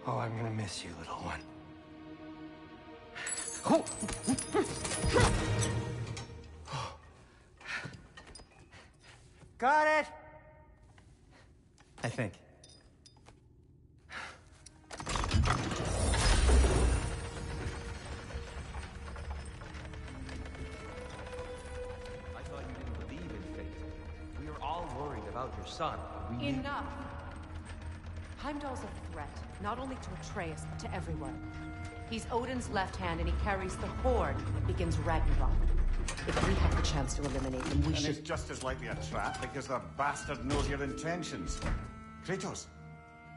Oh, I'm gonna miss you, little one. Oh. Got it! I think. I thought you didn't believe in fate. We are all worried about your son. We need... Enough! Heimdall's a threat, not only to Atreus, but to everyone. He's Odin's left hand, and he carries the Horde that begins Ragnarok. If we have the chance to eliminate him, we And should... it's just as likely a trap because the bastard knows your intentions. Kratos,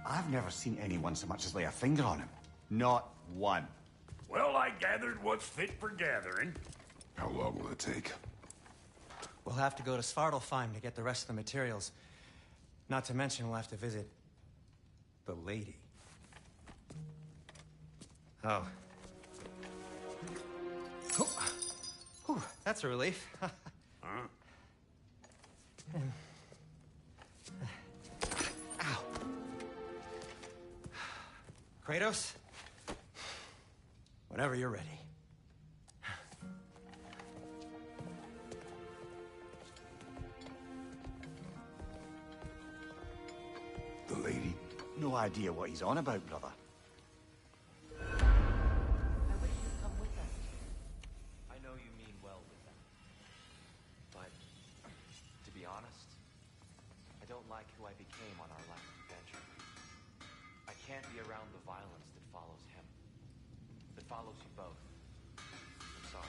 I've never seen anyone so much as lay a finger on him. Not one. Well, I gathered what's fit for gathering. How long will it take? We'll have to go to Svartalfheim to get the rest of the materials. Not to mention we'll have to visit... the lady. Oh. Oh. Whew, that's a relief. Huh? Ow. Kratos? Whenever you're ready. The lady? No idea what he's on about, brother. I wish you'd come with us. I know you mean well with them. But don't like who I became on our last adventure. I can't be around the violence that follows him. That follows you both. I'm sorry.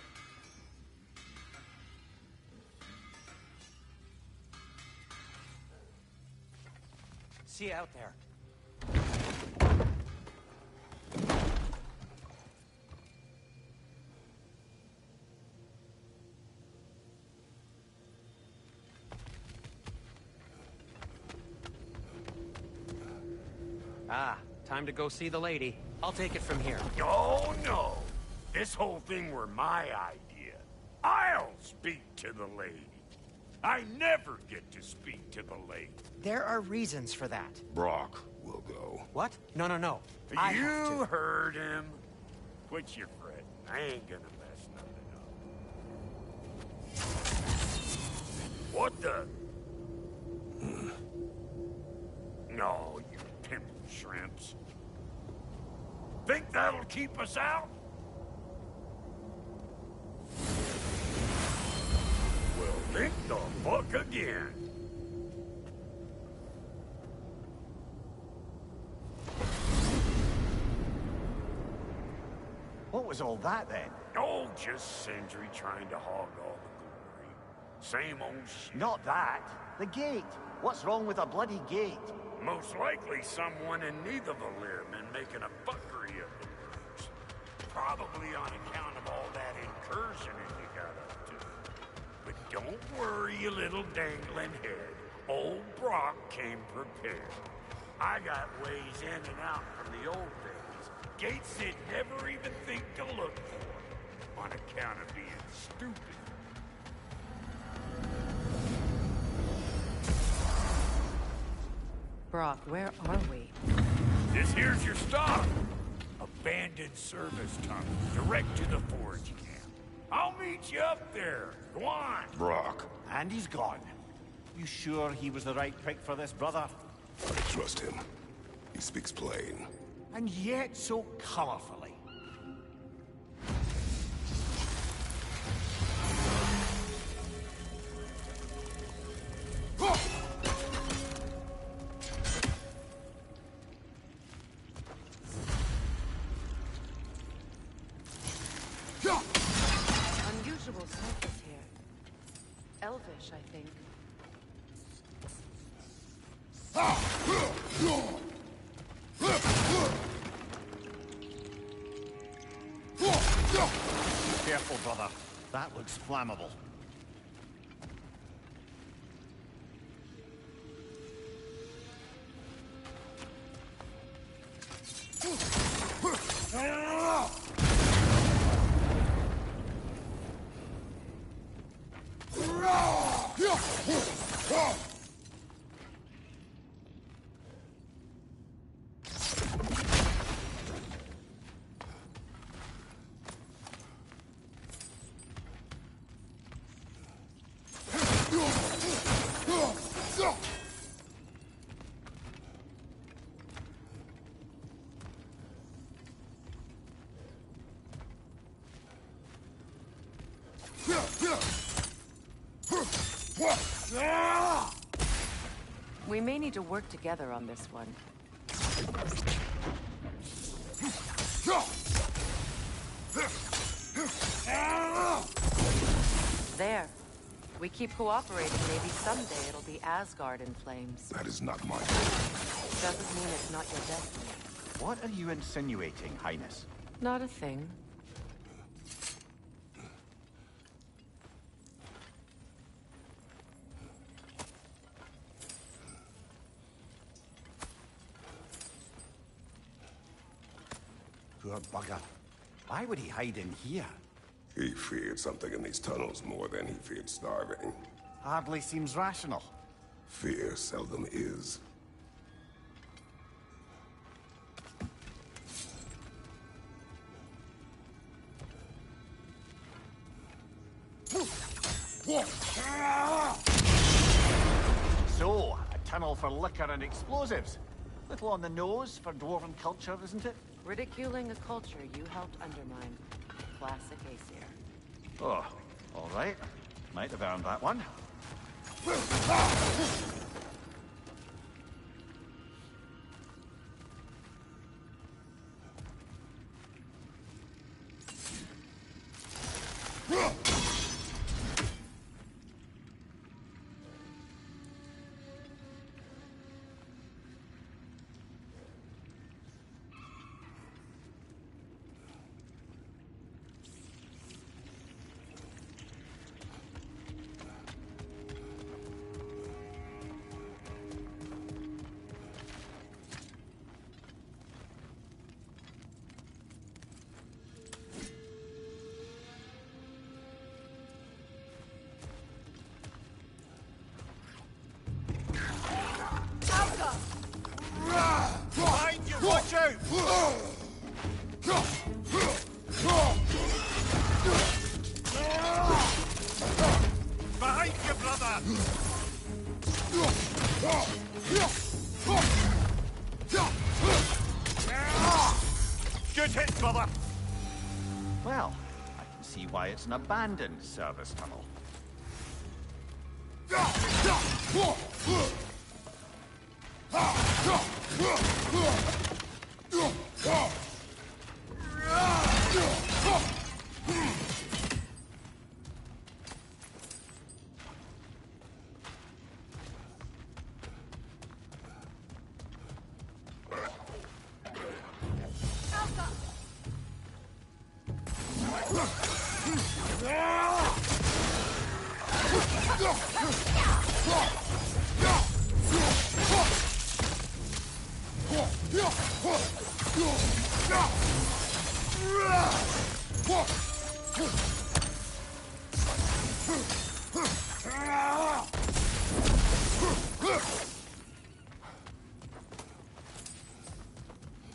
See you out there. Ah, time to go see the lady. I'll take it from here. Oh, no. This whole thing were my idea. I'll speak to the lady. I never get to speak to the lady. There are reasons for that. Brock will go. What? No, no, no. I have You to. heard him. Quit your fretting. I ain't gonna mess nothing up. What the? No, you pimp shrimps. Think that'll keep us out? Well, think the fuck again. What was all that then? Oh, just Sindri trying to hog all the glory. Same old shit. Not that. The gate. What's wrong with a bloody gate? Most likely someone in Nidavellir been making a fuckery of the place. Probably on account of all that incursioning you got up to. But don't worry, you little dangling head. Old Brock came prepared. I got ways in and out from the old days. Gates they'd never even think to look for. On account of being stupid. Brock, where are we? This here's your stop. Abandoned service tunnel, direct to the forge camp. I'll meet you up there. Go on. Brock, And he's gone. You sure he was the right prick for this, brother? I trust him. He speaks plain. And yet so colorfully. Unusual surface here. Elvish, I think. Careful, brother. That looks flammable. We may need to work together on this one. There. We keep cooperating, maybe someday it'll be Asgard in flames. That is not my fault. Doesn't mean it's not your destiny. What are you insinuating, Highness? Not a thing. Poor bugger. Why would he hide in here? He feared something in these tunnels more than he feared starving. Hardly seems rational. Fear seldom is. So, a tunnel for liquor and explosives. Little on the nose for dwarven culture, isn't it? Ridiculing a culture you helped undermine. Classic Aesir. Oh, all right. Might have earned that one. Behind you, brother! Good hit, brother! Well, I can see why it's an abandoned service tunnel.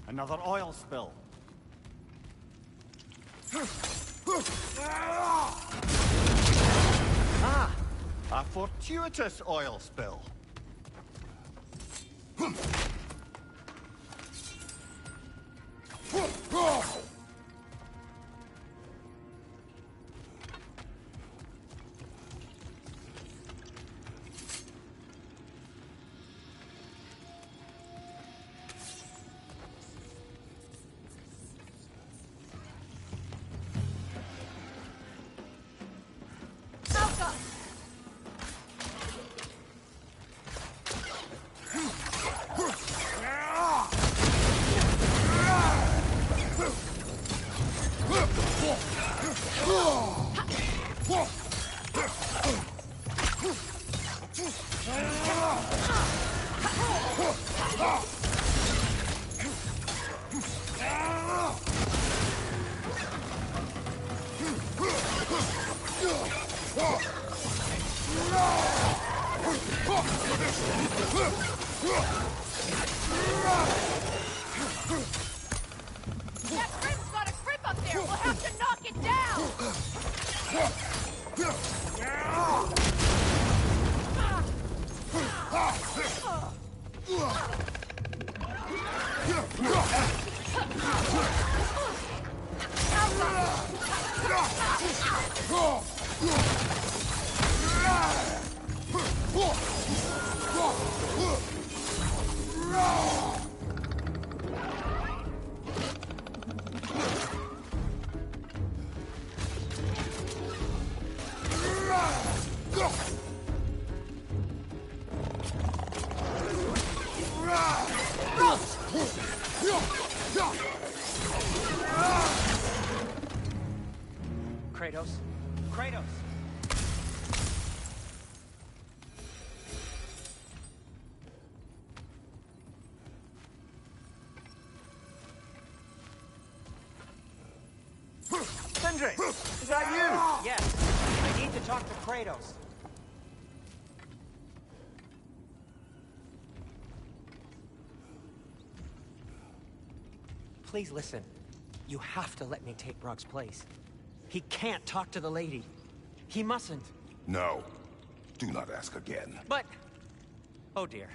Another oil spill. Ah! A fortuitous oil spill. That crim's got a grip up there! We'll have to knock it down! Kratos? Kratos! Sindri! Is that you? Yes. I need to talk to Kratos. Please listen. You have to let me take Brock's place. He can't talk to the lady. He mustn't. No. Do not ask again. But... Oh dear.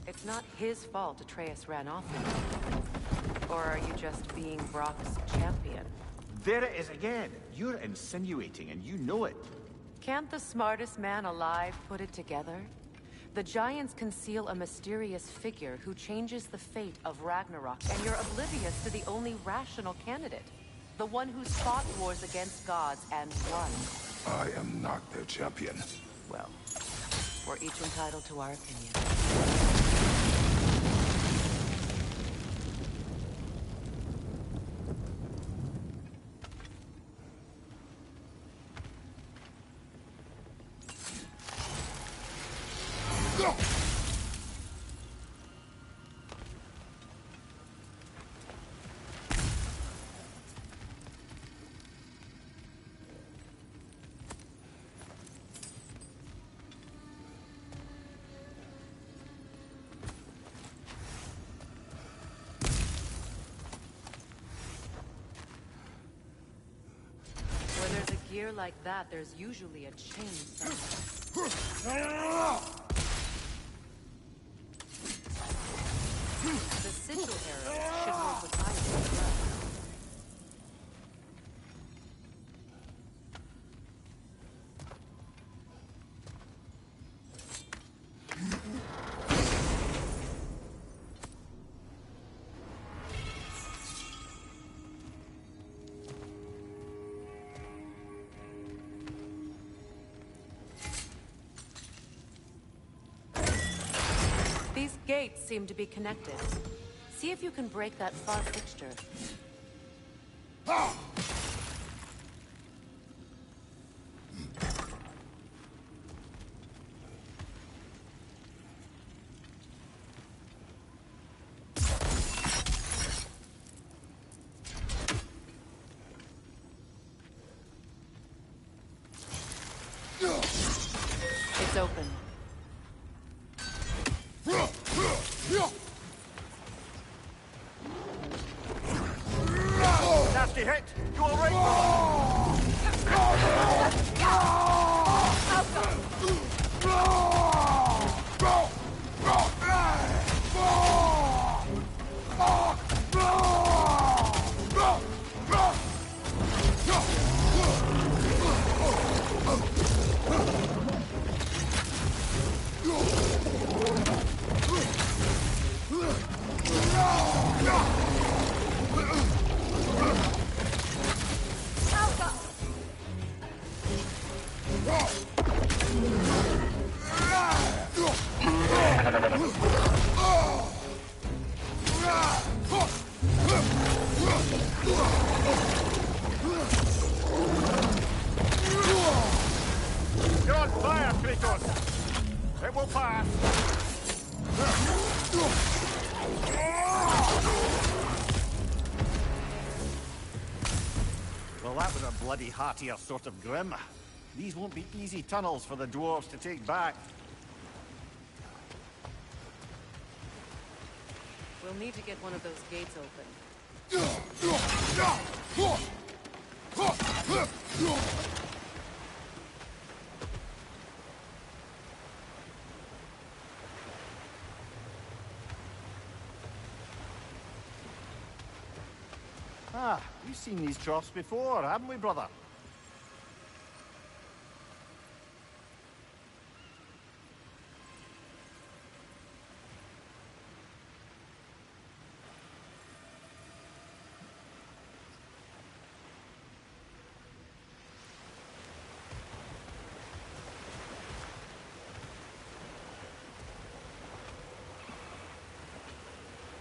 It's not his fault Atreus ran off with him. Or are you just being Brock's champion? There it is again. You're insinuating, and you know it. Can't the smartest man alive put it together? The Giants conceal a mysterious figure who changes the fate of Ragnarok, and you're oblivious to the only rational candidate. The one who's fought wars against gods and won. I am not their champion. Well, we're each entitled to our opinion. Where there's a gear like that, there's usually a chain somewhere. The sigil arrows should work with iron as well. These gates seem to be connected. See if you can break that far fixture. It's open. Nasty hit! You alright? You're on fire, Kratos! It will pass! Well, that was a bloody heartier sort of grim. These won't be easy tunnels for the dwarves to take back. We'll need to get one of those gates open. Ah, we've seen these troughs before, haven't we, brother?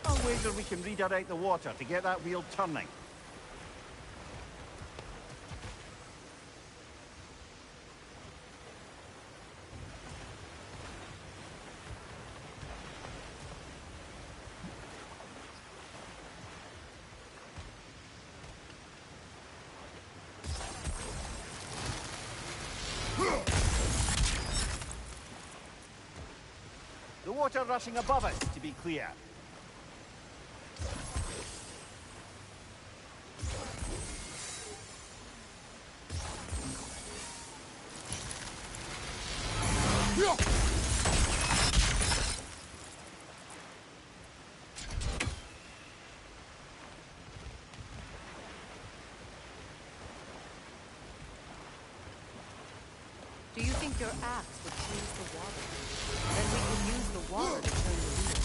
I'll wager we can redirect the water to get that wheel turning. The water rushing above us, to be clear. Do you think your axe would freeze the water? Then we can use the water to turn the wheel.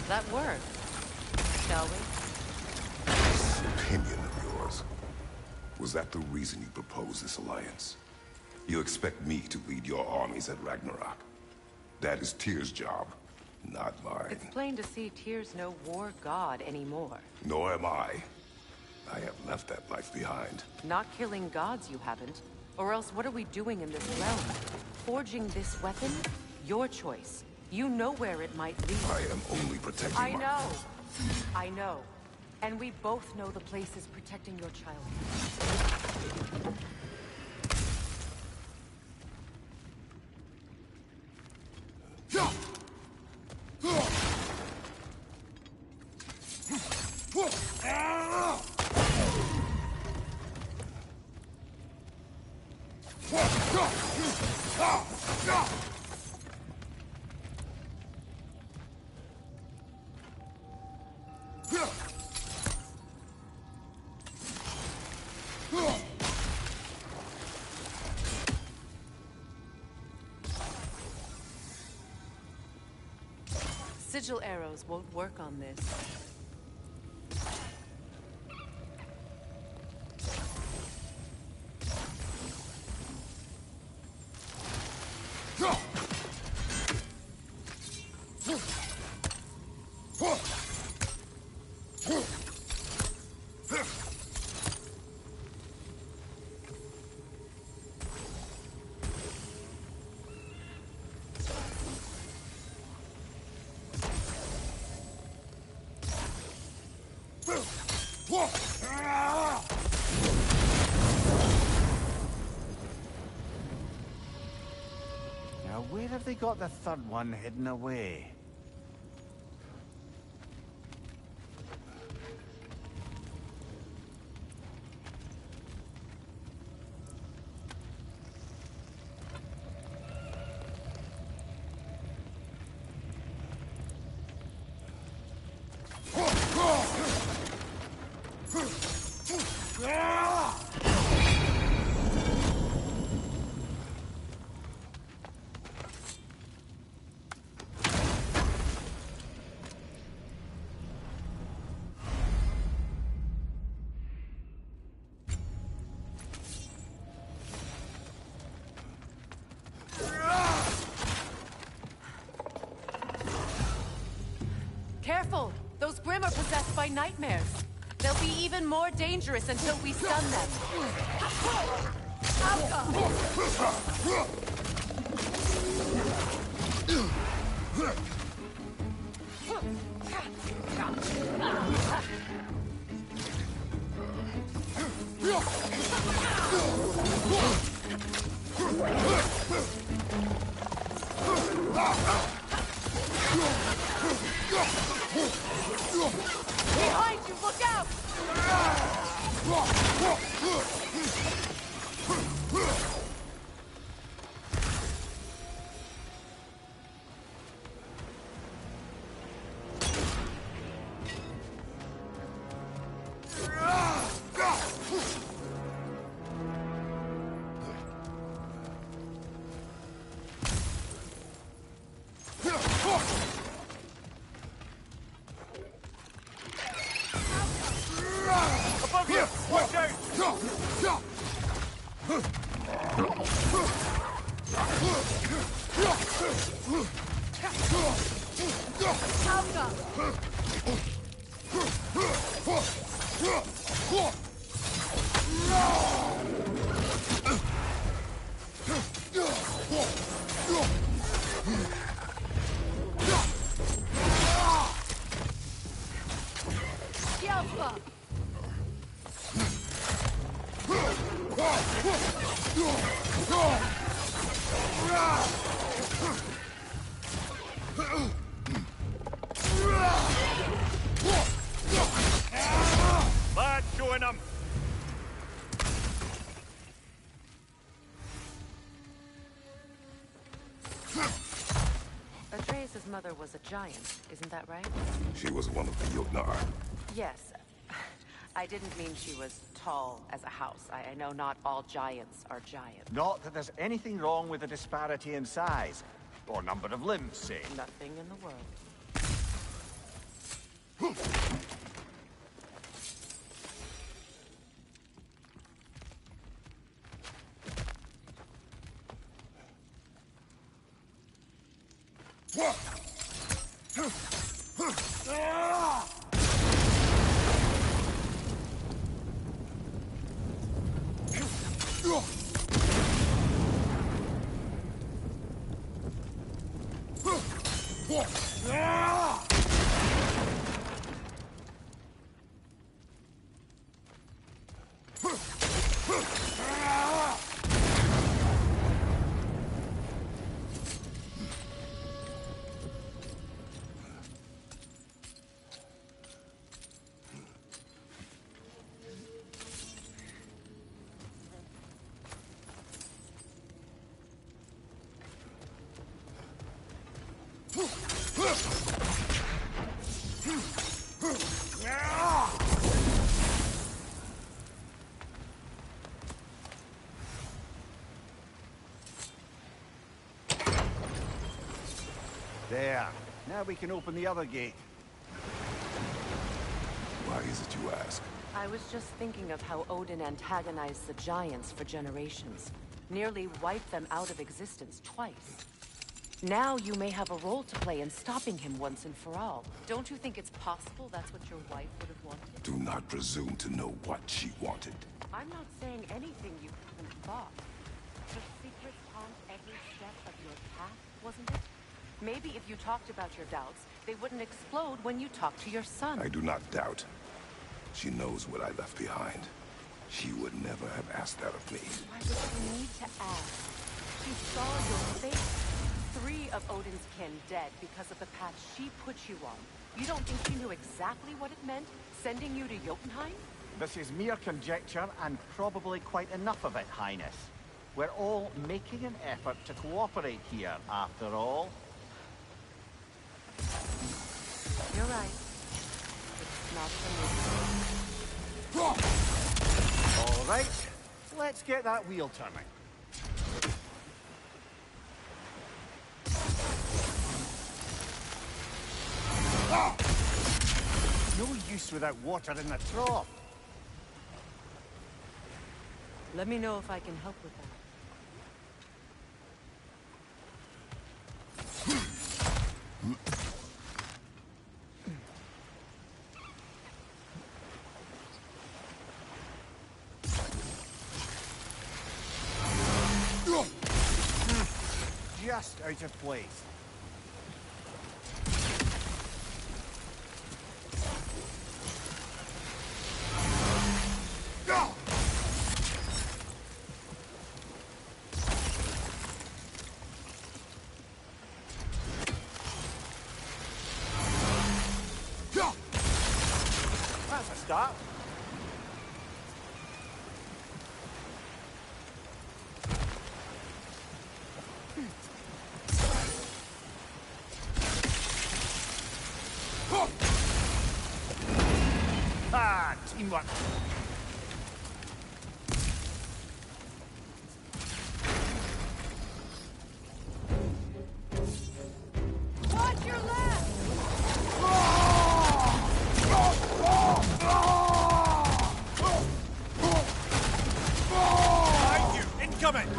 That worked, shall we? This opinion of yours, was that the reason you proposed this alliance? You expect me to lead your armies at Ragnarok? That is Tyr's job, not mine. It's plain to see Tyr's no war god anymore. Nor am I. I have left that life behind. Not killing gods, you haven't. Or else what are we doing in this realm? Forging this weapon? Your choice. You know where it might lead. I am only protecting I know. And we both know the place is protecting your child. Sigil arrows won't work on this. Now, where have they got the third one hidden away? Careful! Those Grimm are possessed by nightmares. They'll be even more dangerous until we stun them. Behind you, look out! Above you! Watch out! Alpha! Lad, join them! Atreus' mother was a giant, isn't that right? She was one of the Jotnar. Yes. I didn't mean she was tall as a house. I know not all giants are giants. Not that there's anything wrong with the disparity in size, or number of limbs, say. Nothing in the world. There. Now we can open the other gate. Why is it you ask? I was just thinking of how Odin antagonized the giants for generations. Nearly wiped them out of existence twice. Now you may have a role to play in stopping him once and for all. Don't you think it's possible that's what your wife would have wanted? Do not presume to know what she wanted. I'm not saying anything you haven't thought. The secrets haunt every step of your path, wasn't it? Maybe if you talked about your doubts, they wouldn't explode when you talked to your son. I do not doubt. She knows what I left behind. She would never have asked that of me. Why would you need to ask? She saw your fate. 3 of Odin's kin dead because of the path she put you on. You don't think she knew exactly what it meant, sending you to Jotunheim? This is mere conjecture, and probably quite enough of it, Highness. We're all making an effort to cooperate here, after all. You're right. It's not for me. All right, let's get that wheel turning. No use without water in the trough. Let me know if I can help with that. Just out of place. That's a start. Ah, teamwork. Watch your left! Behind you! Incoming!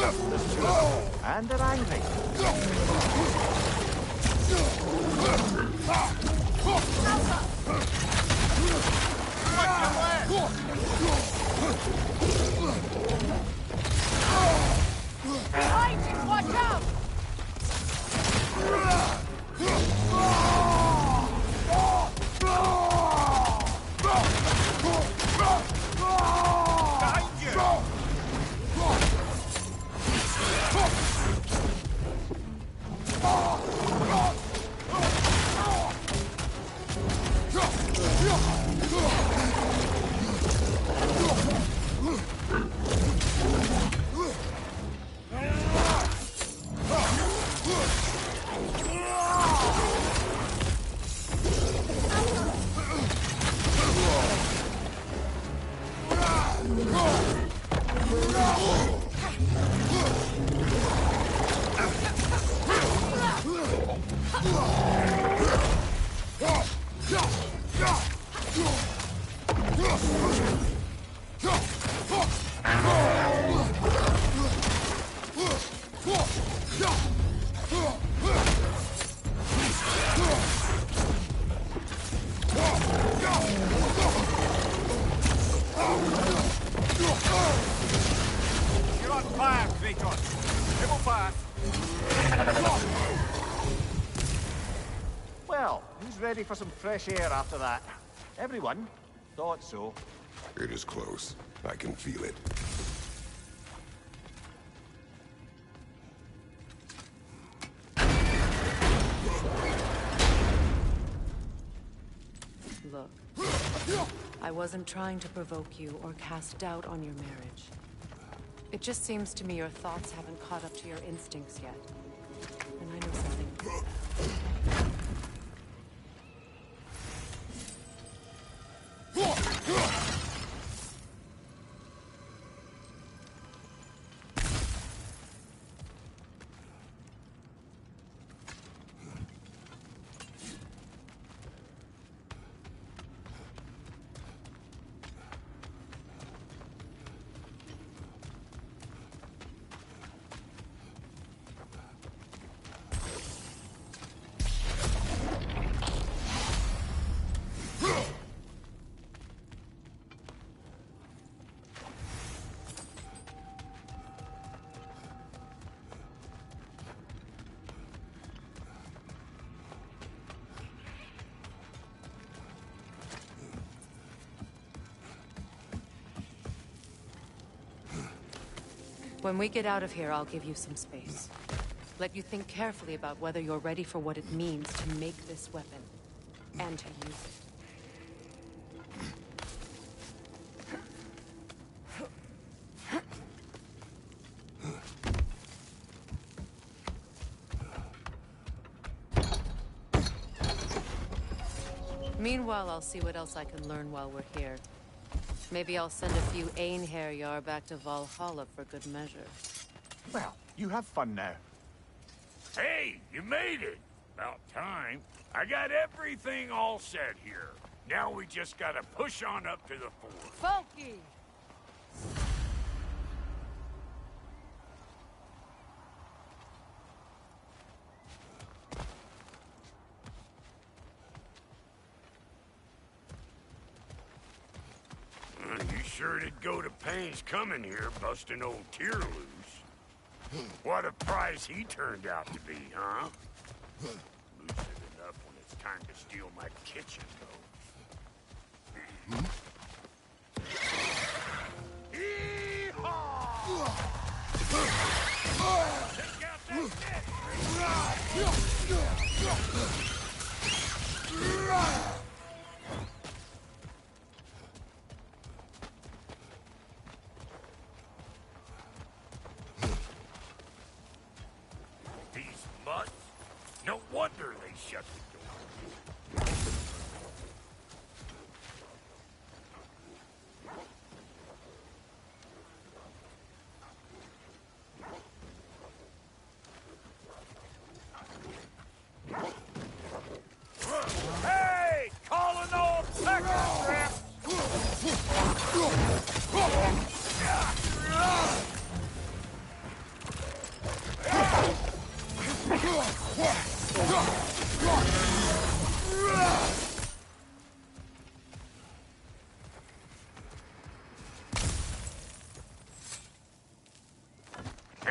There's two of them, and they're angry. Behind you! Watch out! You're on fire, Kratos. Triple fire. Well, who's ready for some fresh air after that? Everyone? Thought so. It is close. I can feel it. Look, I wasn't trying to provoke you or cast doubt on your marriage. It just seems to me your thoughts haven't caught up to your instincts yet. And I know something. When we get out of here, I'll give you some space. Let you think carefully about whether you're ready for what it means to make this weapon, and to use it. Meanwhile, I'll see what else I can learn while we're here. Maybe I'll send a few Einherjar back to Valhalla for good measure. Well, you have fun now. Hey, you made it. About time. I got everything all set here. Now we just gotta push on up to the fort. Folky! You sure did go to pains coming here, busting old Tyr loose. What a prize he turned out to be, huh? Lucid enough when it's time to steal my kitchen, though. Take out that These mutts? No wonder they shut the door.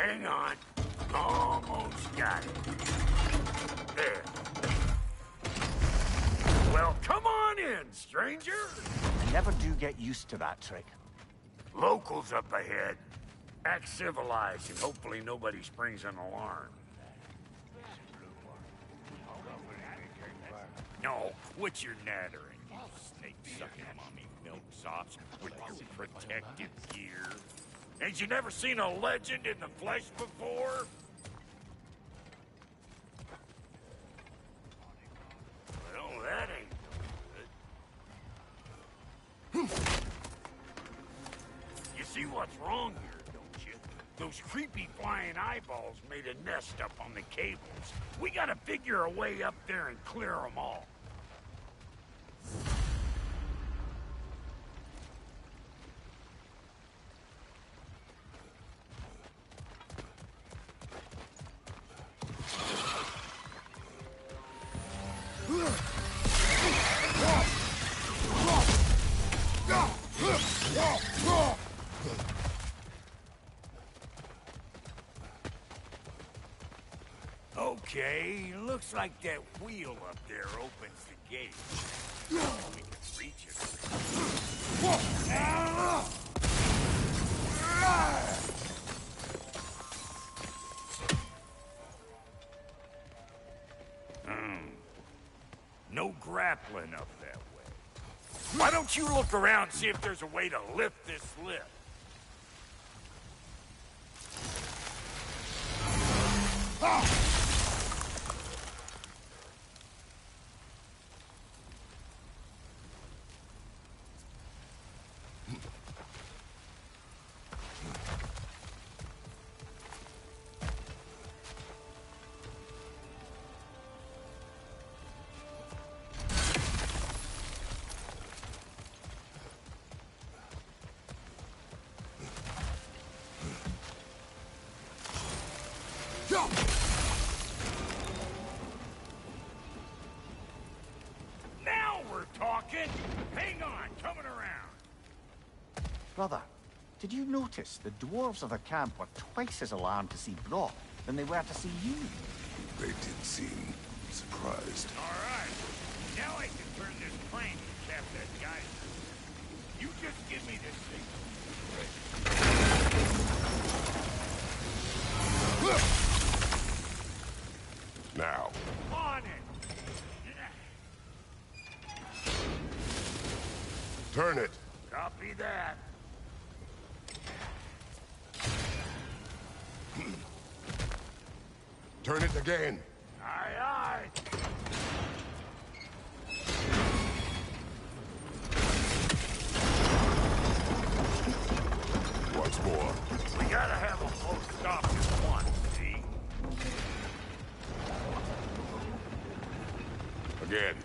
Hang on. Almost got it. There. Well, come on in, stranger. I never do get used to that trick. Locals up ahead. Act civilized and hopefully nobody springs an alarm. No, quit your nattering, you snake-sucking mommy milksops with your protective gear. Ain't you never seen a legend in the flesh before? Well, that ain't no good. You see what's wrong here, don't you? Those creepy flying eyeballs made a nest up on the cables. We gotta figure a way up there and clear them all. Okay, looks like that wheel up there opens the gate. We can reach it. No grappling up that way. Why don't you look around and see if there's a way to lift this lift? Now we're talking! Hang on, coming around. Brother, did you notice the dwarves of the camp were twice as alarmed to see Brock than they were to see you? They did seem surprised. All right, now I can turn this plane to cap that geyser. You just give me this thing. Now. On it! Turn it. Copy that. Turn it again. Aye, aye. Once more. We gotta have them both stop at once, see? Again.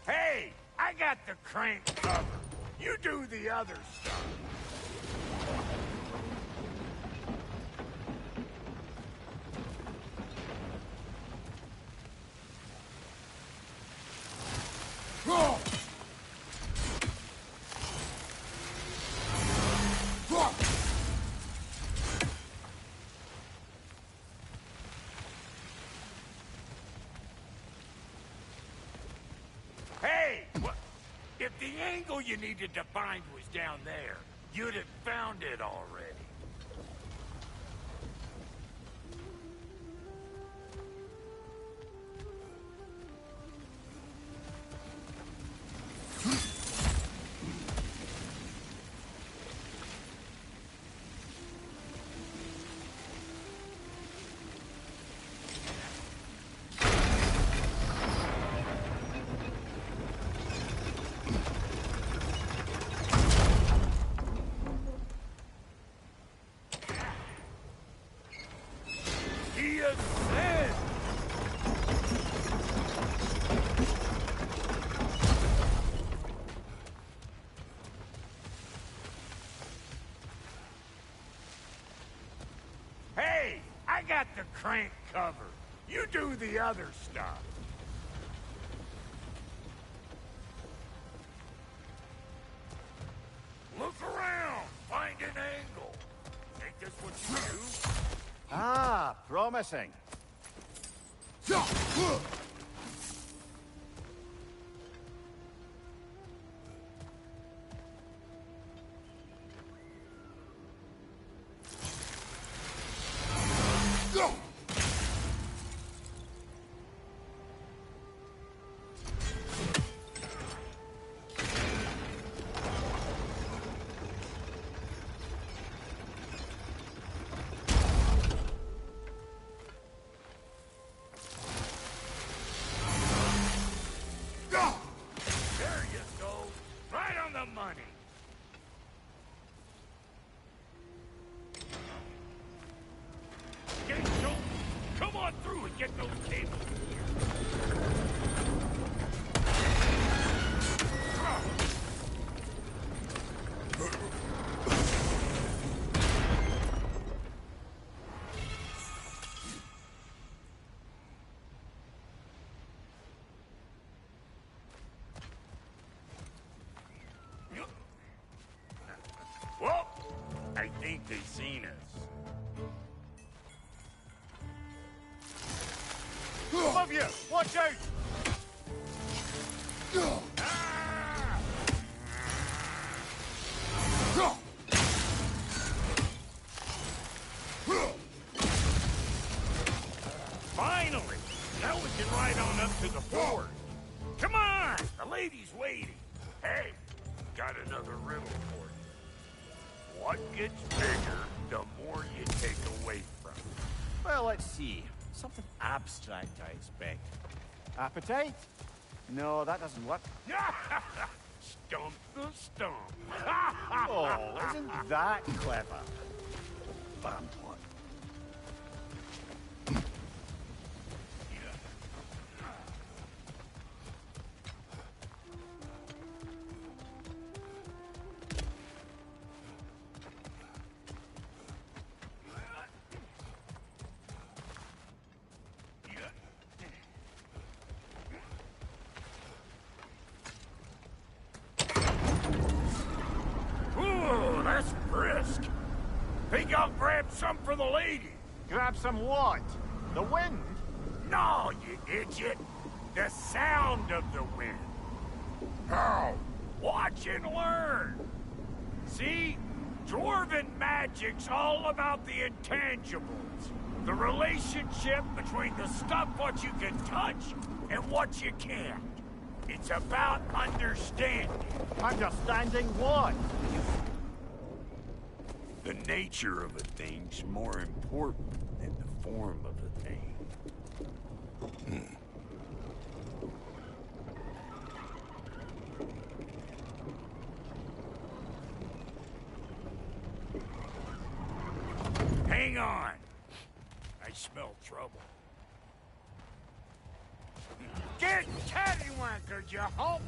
Hey, I got the crank covered. You do the other stuff. Hey, what? If the angle you needed to find was down there, you'd have found it already. a crank cover. You do the other stuff. Look around. Find an angle. Think this what you do? Ah, promising. There you go. Right on the money. Okay, so come on through and get those cables. Well, I think they've seen us. Above you! Watch out! Finally! Now we can ride on up to the fort. Come on! The lady's waiting. Hey, got another riddle for you. What gets bigger, the more you take away from it? Well, let's see. Something abstract, I expect. Appetite? No, that doesn't work. Stump the stump. Oh, isn't that clever? Bam one. Ooh, that's brisk. Think I'll grab some for the lady? Grab some what? The wind? No, you idiot. The sound of the wind. How? Watch and learn. See? Dwarven magic's all about the intangibles. The relationship between the stuff what you can touch and what you can't. It's about understanding. Understanding what? The nature of a thing's more important than the form of a thing. Hang on. I smell trouble. Get cattywankers, you hump!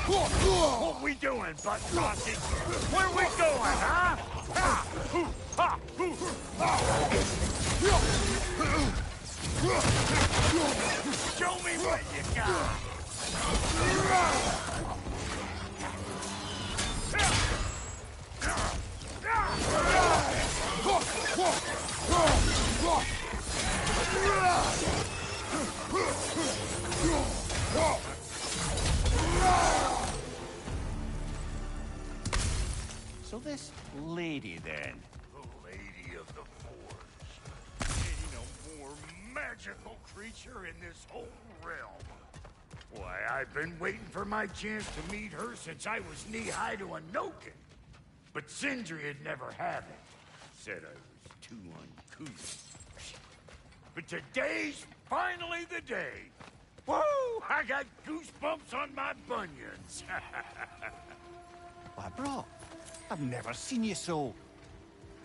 What we doing, butt sausage? Where we going, huh? Ha! Hoo! Ha! Hoo! Show me what you got! So this lady, then? The Lady of the Forge. Ain't no more magical creature in this whole realm. Why, I've been waiting for my chance to meet her since I was knee-high to a Noken. But Sindri would never have it. Said I was too uncouth. But today's finally the day. Woo! I got goosebumps on my bunions. Why, bro, I've never seen you so...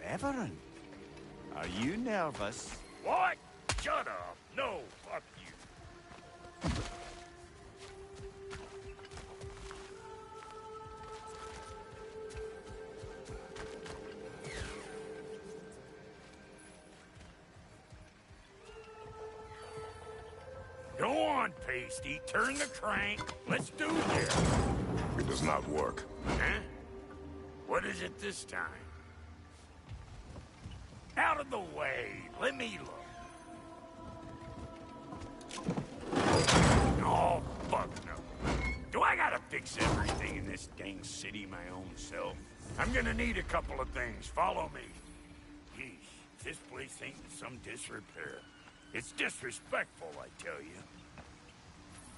reverent. Are you nervous? What? Shut up. No, fuck you. on, Pasty. Turn the crank. Let's do this. It does not work. Huh? What is it this time? Out of the way. Let me look. Oh, fuck no. Do I gotta fix everything in this dang city my own self? I'm gonna need a couple of things. Follow me. Yeesh, this place ain't in some disrepair. It's disrespectful, I tell you.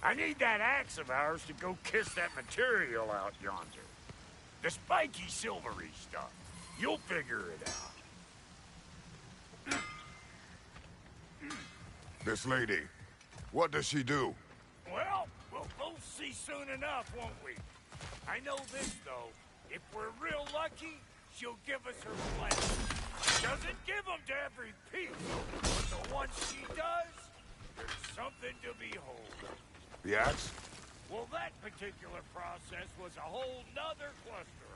I need that axe of ours to go kiss that material out yonder. The spiky silvery stuff. You'll figure it out. This lady, what does she do? Well, we'll both see soon enough, won't we? I know this, though. If we're real lucky, she'll give us her blessing. Doesn't give them to every piece, but the ones she does, there's something to behold. The axe? Well, that particular process was a whole nother cluster.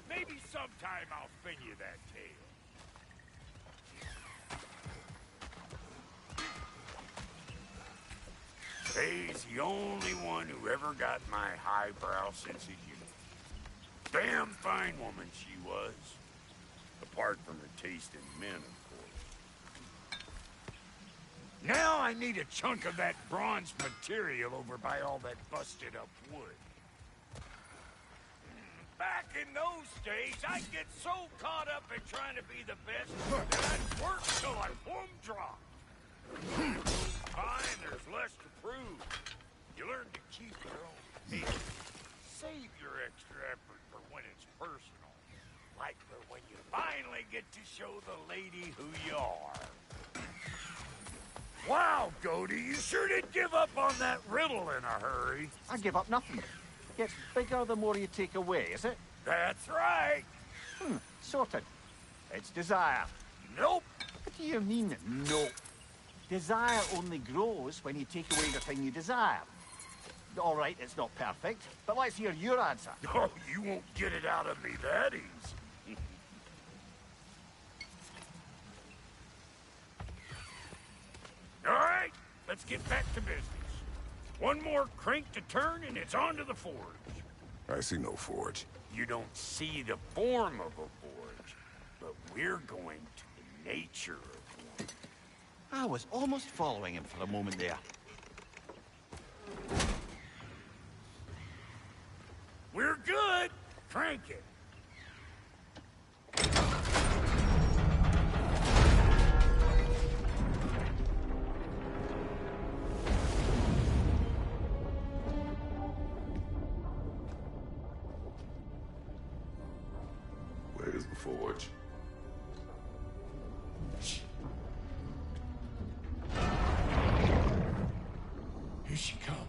Maybe sometime I'll spin you that tale. Faye's the only one who ever got my highbrow sense of humor. Damn fine woman she was. Apart from her taste in men, of course. Now I need a chunk of that bronze material over by all that busted up wood. Back in those days, I'd get so caught up in trying to be the best that I'd work till I plumb dropped. Fine, there's less to prove. You learn to keep your own pace. Save your extra effort for when it's personal. Like for when you finally get to show the lady who you are. Wow, Goody, you sure did give up on that riddle in a hurry. I give up nothing. Gets bigger the more you take away, is it? That's right. Sorted. It's desire. Nope. What do you mean, no? Desire only grows when you take away the thing you desire. All right, it's not perfect, but let's hear your answer. Oh, you won't get it out of me that easy. All right, let's get back to business. One more crank to turn and it's on to the forge. I see no forge. You don't see the form of a forge, but we're going to the nature of one. I was almost following him for a moment there. We're good. Crank it. Where is the forge? Here she comes.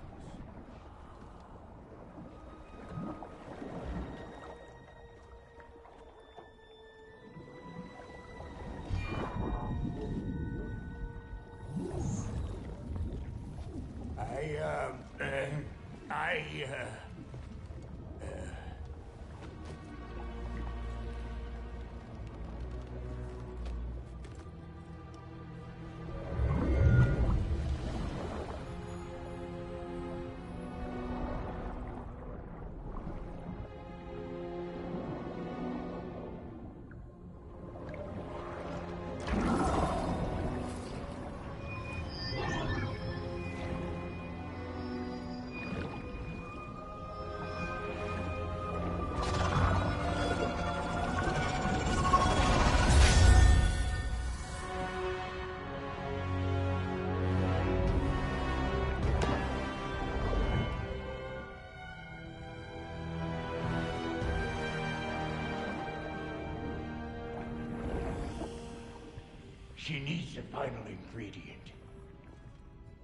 She needs the final ingredient.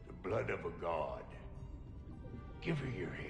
The blood of a god. Give her your hand.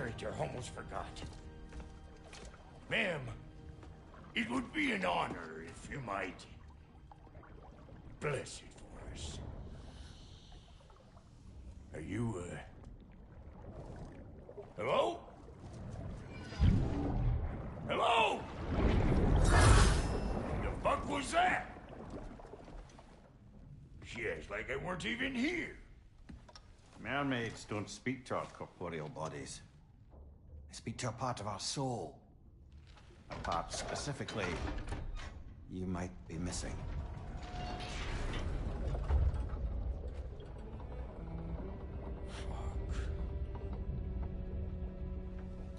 right there. Almost forgot. Ma'am, it would be an honor if you might bless it for us. Are you, hello? Hello? The fuck was that? Yes, like I weren't even here. Mermaids don't speak to our corporeal bodies. They speak to a part of our soul. A part specifically you might be missing.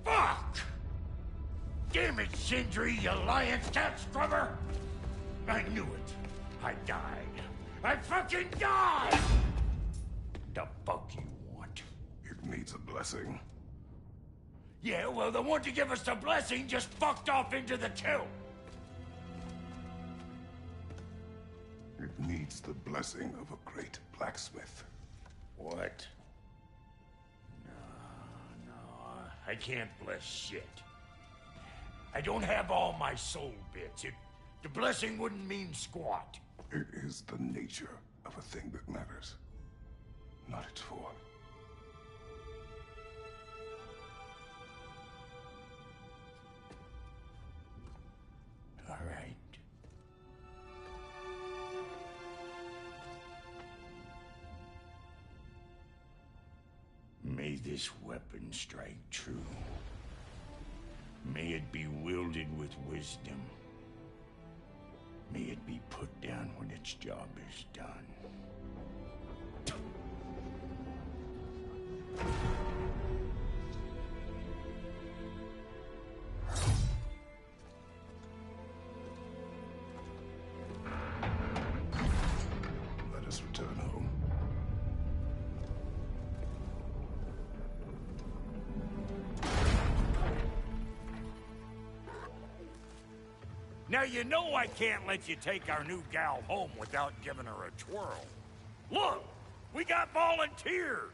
Fuck! Damn it, Sindri, you lion cat scrubber! I knew it. I died. I fucking died! The fuck you want? It needs a blessing. Yeah, well, the one to give us the blessing just fucked off into the tomb. It needs the blessing of a great blacksmith. What? No, I can't bless shit. I don't have all my soul bits. The blessing wouldn't mean squat. It is the nature of a thing that matters, not its form. All right. May this weapon strike true. May it be wielded with wisdom. May it be put down when its job is done. Let us return home. Now you know I can't let you take our new gal home without giving her a twirl. Look, we got volunteers.